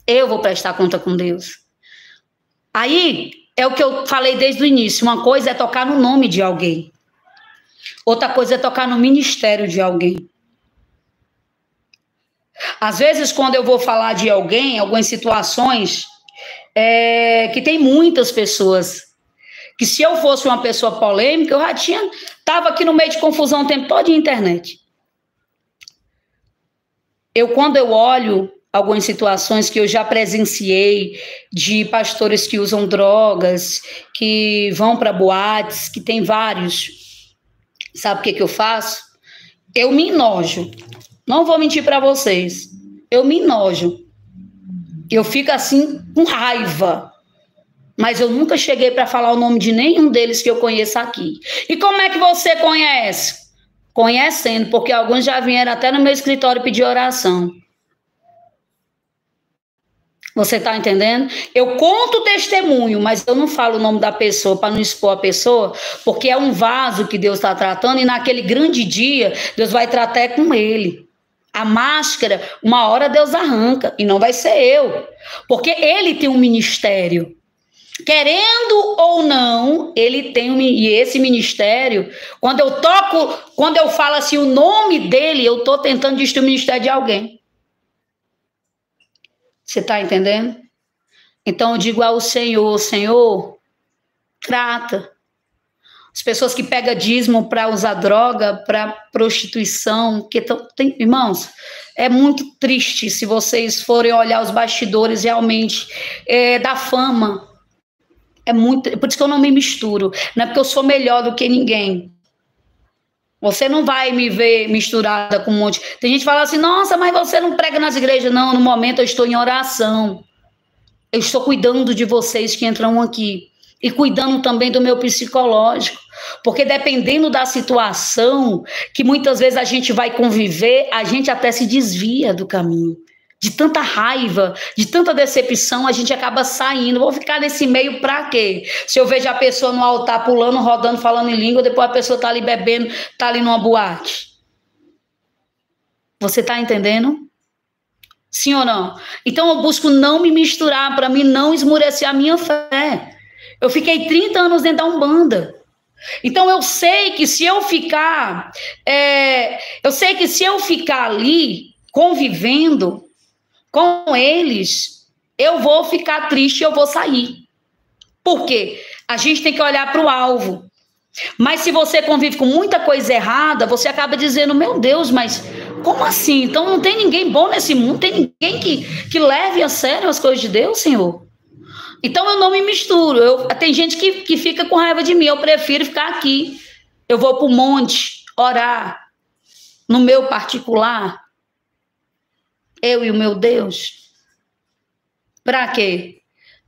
Eu vou prestar conta com Deus. Aí, é o que eu falei desde o início. Uma coisa é tocar no nome de alguém. Outra coisa é tocar no ministério de alguém. Às vezes, quando eu vou falar de alguém, algumas situações, que tem muitas pessoas, que se eu fosse uma pessoa polêmica, eu já estava aqui no meio de confusão o tempo todo na internet. Quando eu olho algumas situações que eu já presenciei de pastores que usam drogas, que vão para boates, que tem vários, sabe o que eu faço? Eu me enojo. Não vou mentir para vocês. Eu me enojo. Eu fico assim com raiva. Mas eu nunca cheguei para falar o nome de nenhum deles que eu conheço aqui. E como é que você conhece? Conhecendo, porque alguns já vieram até no meu escritório pedir oração. Você está entendendo? Eu conto o testemunho, mas eu não falo o nome da pessoa para não expor a pessoa, porque é um vaso que Deus está tratando e naquele grande dia Deus vai tratar com ele. A máscara, uma hora Deus arranca e não vai ser eu, porque ele tem um ministério. Querendo ou não, ele tem e esse ministério, quando eu falo assim o nome dele, eu estou tentando destruir o ministério de alguém. Você está entendendo? Então eu digo ao Senhor, Senhor, trata. As pessoas que pegam dízimo para usar droga, para prostituição, irmãos, é muito triste se vocês forem olhar os bastidores realmente da fama. Por isso que eu não me misturo. Não é porque eu sou melhor do que ninguém. Você não vai me ver misturada com um monte. Tem gente que fala assim, nossa, mas você não prega nas igrejas. Não, no momento eu estou em oração. Eu estou cuidando de vocês que entram aqui. E cuidando também do meu psicológico. Porque dependendo da situação, que muitas vezes a gente vai conviver, a gente até se desvia do caminho. De tanta raiva, de tanta decepção, a gente acaba saindo. Vou ficar nesse meio pra quê? Se eu vejo a pessoa no altar pulando, rodando, falando em língua, depois a pessoa tá ali bebendo, tá ali numa boate. Você tá entendendo? Sim ou não? Então eu busco não me misturar, para mim não esmurecer a minha fé. Eu fiquei 30 anos dentro da Umbanda. Então eu sei que se eu ficar, ali convivendo com eles, eu vou ficar triste e eu vou sair. Por quê? A gente tem que olhar para o alvo. Mas se você convive com muita coisa errada, você acaba dizendo, meu Deus, mas como assim? Então não tem ninguém bom nesse mundo, tem ninguém que leve a sério as coisas de Deus, Senhor? Então eu não me misturo. Tem gente que fica com raiva de mim, eu prefiro ficar aqui. Eu vou para o monte orar, no meu particular. Eu e o meu Deus. Para quê?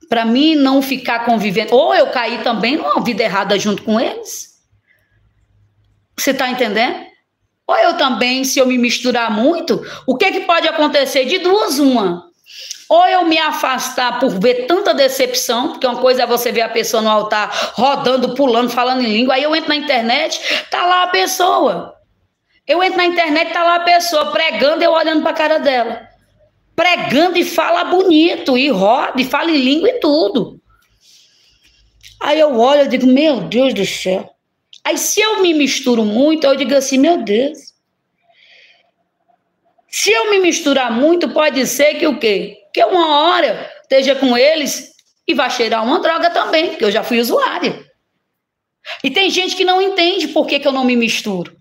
Para mim não ficar convivendo. Ou eu cair também numa vida errada junto com eles. Você está entendendo? Ou eu também, se eu me misturar muito, o que pode acontecer? De duas, uma. Ou eu me afastar por ver tanta decepção, porque uma coisa é você ver a pessoa no altar rodando, pulando, falando em língua. Aí eu entro na internet, tá lá a pessoa. Eu entro na internet, tá lá a pessoa pregando, eu olhando para a cara dela. Pregando e fala bonito, e roda, e fala em língua e tudo. Aí eu olho e digo, meu Deus do céu. Aí se eu me misturo muito, eu digo assim, meu Deus. Se eu me misturar muito, pode ser que o quê? Que uma hora esteja com eles e vai cheirar uma droga também, porque eu já fui usuária. E tem gente que não entende por que eu não me misturo.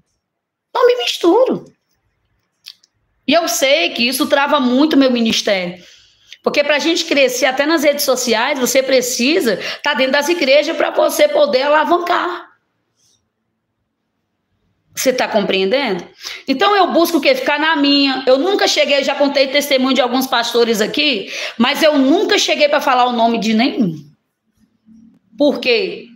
Não me misturo. E eu sei que isso trava muito meu ministério. Porque para a gente crescer até nas redes sociais, você precisa estar dentro das igrejas para você poder alavancar. Você está compreendendo? Então eu busco o quê? Ficar na minha. Eu nunca cheguei, já contei testemunho de alguns pastores aqui, mas eu nunca cheguei para falar o nome de nenhum. Por quê?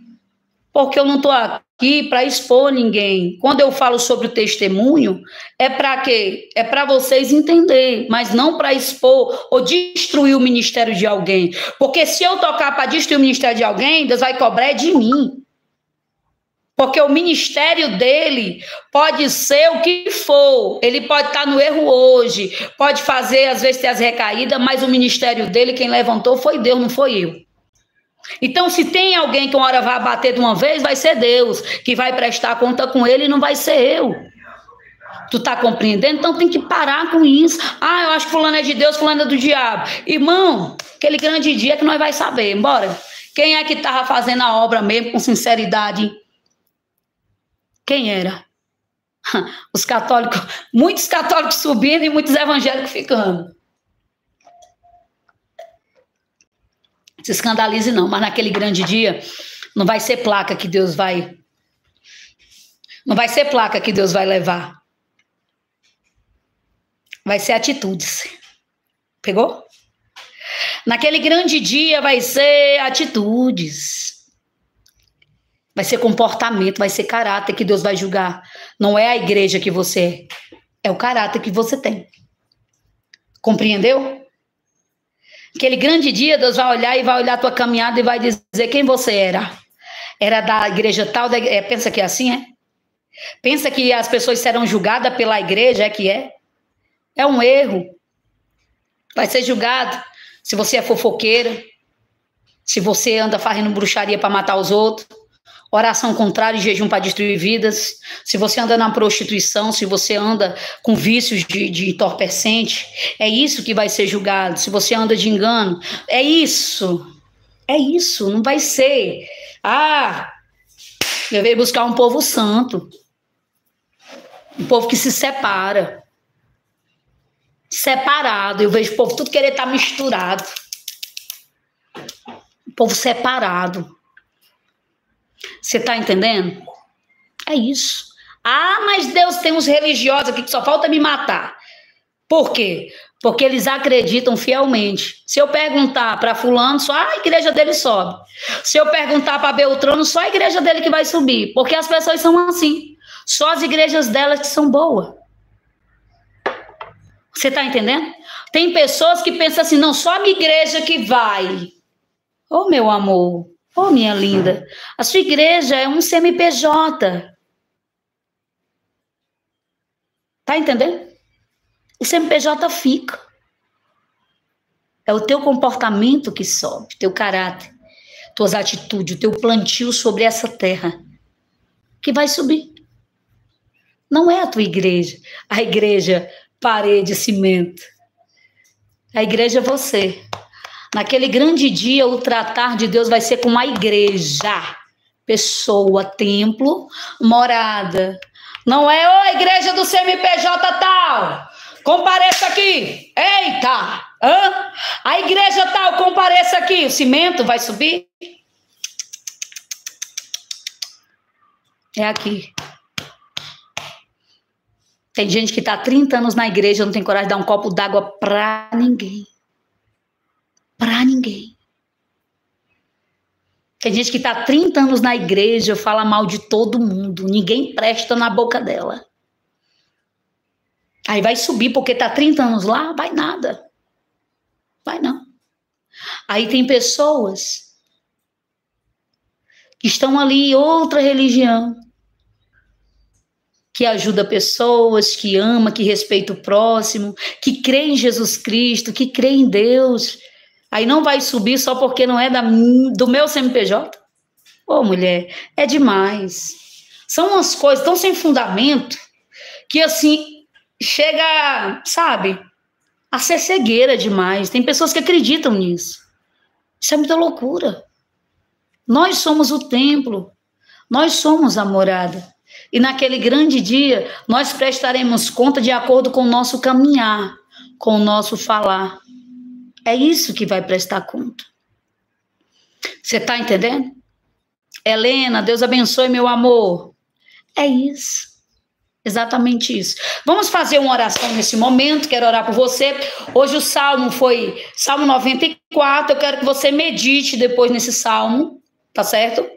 Porque eu não estou aqui para expor ninguém. Quando eu falo sobre o testemunho, é para quê? É para vocês entenderem, mas não para expor ou destruir o ministério de alguém. Porque se eu tocar para destruir o ministério de alguém, Deus vai cobrar de mim. Porque o ministério dele pode ser o que for. Ele pode estar no erro hoje, pode fazer, às vezes, ter as recaídas, mas o ministério dele, quem levantou foi Deus, não foi eu. Então, se tem alguém que uma hora vai bater de uma vez, vai ser Deus, que vai prestar conta com ele e não vai ser eu. Tu tá compreendendo? Então tem que parar com isso. Ah, eu acho que fulano é de Deus, fulano é do diabo. Irmão, aquele grande dia que nós vai saber. Bora. Quem é que estava fazendo a obra mesmo com sinceridade? Quem era? Os católicos, muitos católicos subindo e muitos evangélicos ficando. Se escandalize não, mas naquele grande dia não vai ser placa que Deus vai... Não vai ser placa que Deus vai levar. Vai ser atitudes. Pegou? Naquele grande dia vai ser atitudes. Vai ser comportamento, vai ser caráter que Deus vai julgar. Não é a igreja que você é o caráter que você tem. Compreendeu? Aquele grande dia, Deus vai olhar e vai olhar a tua caminhada e vai dizer quem você era. Era da igreja tal, pensa que é assim, é? Pensa que as pessoas serão julgadas pela igreja, é que é? É um erro. Vai ser julgado se você é fofoqueira, se você anda fazendo bruxaria para matar os outros, oração contrária e jejum para destruir vidas, se você anda na prostituição, se você anda com vícios de entorpecente, é isso que vai ser julgado. Se você anda de engano, é isso, não vai ser. Eu veio buscar um povo santo, um povo que se separa, separado. Eu vejo o povo tudo querer estar misturado, um povo separado. Você está entendendo? É isso. Mas Deus tem uns religiosos aqui que só falta me matar. Por quê? Porque eles acreditam fielmente. Se eu perguntar para fulano, só a igreja dele sobe. Se eu perguntar para Beltrano, só a igreja dele que vai subir. Porque as pessoas são assim. Só as igrejas delas que são boas. Você está entendendo? Tem pessoas que pensam assim, não, só a minha igreja que vai. Ô, meu amor, ô, minha linda, a sua igreja é um CNPJ. Tá entendendo? O CNPJ fica. É o teu comportamento que sobe, teu caráter, tuas atitudes, o teu plantio sobre essa terra que vai subir. Não é a tua igreja, a igreja parede, cimento. A igreja é você. Naquele grande dia, o tratar de Deus vai ser com a igreja. Pessoa, templo, morada. Não é, ô, igreja do CNPJ tal, compareça aqui. Eita! A igreja tal, compareça aqui. O cimento vai subir? É aqui. Tem gente que está há 30 anos na igreja, não tem coragem de dar um copo d'água para ninguém. Para ninguém. Tem gente que está há 30 anos na igreja, fala mal de todo mundo. Ninguém presta na boca dela. Aí vai subir porque está 30 anos lá, vai nada. Vai não. Aí tem pessoas que estão ali em outra religião, que ajuda pessoas, que ama, que respeita o próximo, que crê em Jesus Cristo, que crê em Deus. Aí não vai subir só porque não é do meu CNPJ? Ô, mulher, é demais. São umas coisas tão sem fundamento que, assim, chega, sabe, a ser cegueira demais. Tem pessoas que acreditam nisso. Isso é muita loucura. Nós somos o templo. Nós somos a morada. E naquele grande dia, nós prestaremos conta de acordo com o nosso caminhar, com o nosso falar. É isso que vai prestar conta. Você está entendendo? Helena, Deus abençoe, meu amor. É isso. Exatamente isso. Vamos fazer uma oração nesse momento. Quero orar por você. Hoje o salmo foi Salmo 94. Eu quero que você medite depois nesse salmo. Tá certo?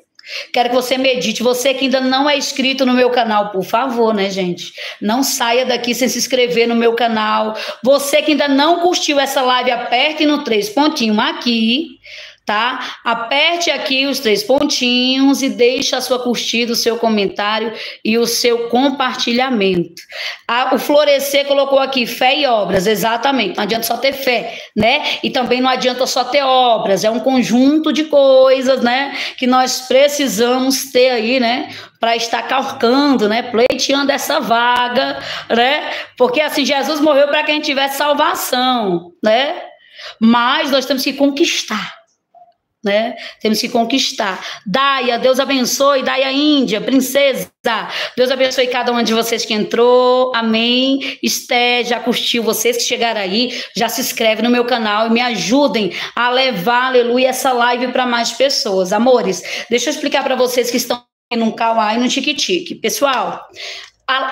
Quero que você medite. Você que ainda não é inscrito no meu canal, por favor, né, gente? Não saia daqui sem se inscrever no meu canal. Você que ainda não curtiu essa live, aperte no 3 pontinhos aqui, tá? Aperte aqui os 3 pontinhos e deixe a sua curtida, o seu comentário e o seu compartilhamento. O Florescer colocou aqui fé e obras, exatamente. Não adianta só ter fé, né? E também não adianta só ter obras. É um conjunto de coisas, né? Que nós precisamos ter aí, né? Para estar calcando, né? Pleiteando essa vaga, né? Porque assim, Jesus morreu para que a gente tivesse salvação, né? Mas nós temos que conquistar. Né? Temos que conquistar. Daia, Deus abençoe. Daia Índia, princesa, Deus abençoe cada um de vocês que entrou, amém. Esté, já curtiu, vocês que chegaram aí, já se inscreve no meu canal e me ajudem a levar, aleluia, essa live para mais pessoas. Amores, deixa eu explicar para vocês que estão no Kawaii e no TikTok. Pessoal,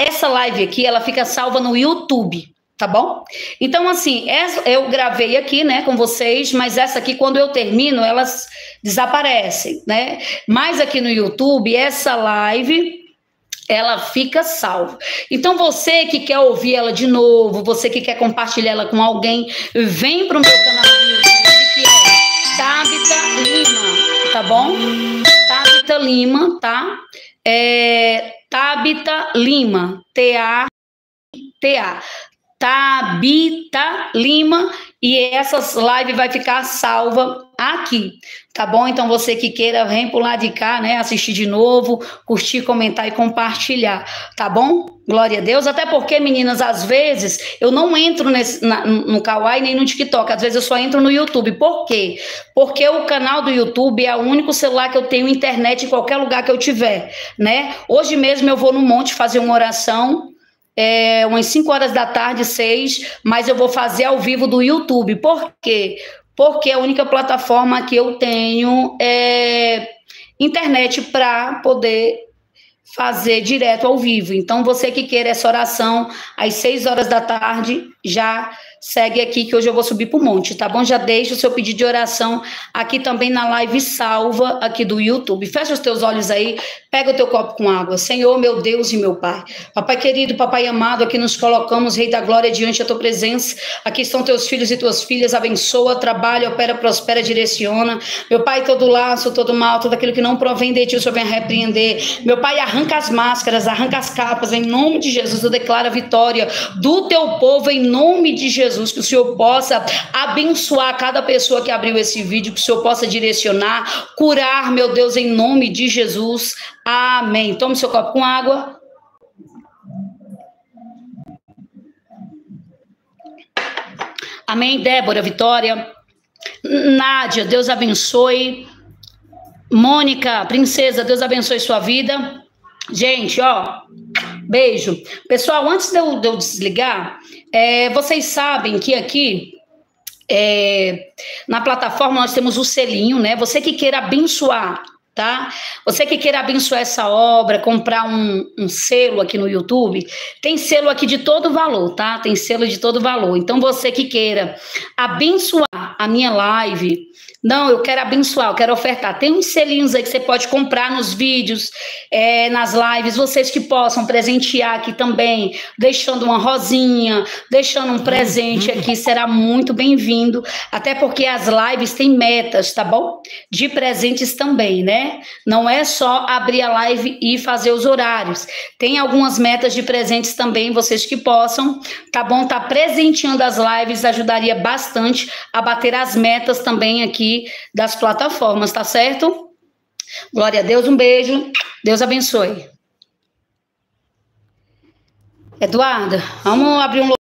essa live aqui, ela fica salva no YouTube. Tá bom? Então, assim, eu gravei aqui, né, com vocês, mas essa aqui, quando eu termino, elas desaparecem, né? Mas aqui no YouTube, essa live, ela fica salva. Então, você que quer ouvir ela de novo, você que quer compartilhar ela com alguém, vem pro meu canal do YouTube, que é Tabita Lima, tá bom? Tabita Lima, tá? Tabita Lima, T-A-T-A. Tabita Lima, e essas lives vai ficar salva aqui, tá bom? Então você que queira, vem por lá de cá, né? Assistir de novo, curtir, comentar e compartilhar, tá bom? Glória a Deus. Até porque, meninas, às vezes eu não entro no Kawaii nem no TikTok, às vezes eu só entro no YouTube. Por quê? Porque o canal do YouTube é o único celular que eu tenho internet em qualquer lugar que eu tiver, né? Hoje mesmo eu vou no monte fazer uma oração. Umas 5 horas da tarde, 6, mas eu vou fazer ao vivo do YouTube. Por quê? Porque a única plataforma que eu tenho é internet para poder fazer direto ao vivo. Então, você que queira essa oração, às 6 horas da tarde, já segue aqui que hoje eu vou subir para o monte, tá bom? Já deixa o seu pedido de oração aqui também na live salva aqui do YouTube. Fecha os teus olhos aí, pega o teu copo com água. Senhor, meu Deus e meu Pai. Papai querido, Papai amado, aqui nos colocamos, Rei da Glória, diante da tua presença. Aqui estão teus filhos e tuas filhas, abençoa, trabalha, opera, prospera, direciona. Meu Pai, todo laço, todo mal, tudo aquilo que não provém de ti, o Senhor vem repreender. Meu Pai, arranca as máscaras, arranca as capas, em nome de Jesus, eu declaro a vitória do teu povo, em nome de Jesus, que o Senhor possa abençoar cada pessoa que abriu esse vídeo, que o Senhor possa direcionar, curar, meu Deus, em nome de Jesus, amém. Tome seu copo com água. Amém, Débora, Vitória, Nádia, Deus abençoe. Mônica, princesa, Deus abençoe sua vida. Gente, ó, beijo. Pessoal, antes de eu desligar, vocês sabem que aqui na plataforma nós temos o selinho, né? Você que queira abençoar, tá? Você que queira abençoar essa obra, comprar um selo aqui no YouTube, tem selo aqui de todo valor, tá? Tem selo de todo valor. Então, você que queira abençoar a minha live, não, eu quero abençoar, eu quero ofertar. Tem uns selinhos aí que você pode comprar nos vídeos, nas lives, vocês que possam presentear aqui também, deixando uma rosinha, deixando um presente aqui, será muito bem-vindo, até porque as lives têm metas, tá bom? De presentes também, né? Não é só abrir a live e fazer os horários. Tem algumas metas de presentes também, vocês que possam, tá bom? Tá presenteando as lives ajudaria bastante a bater as metas também aqui das plataformas, tá certo? Glória a Deus, um beijo, Deus abençoe. Eduarda, vamos abrir um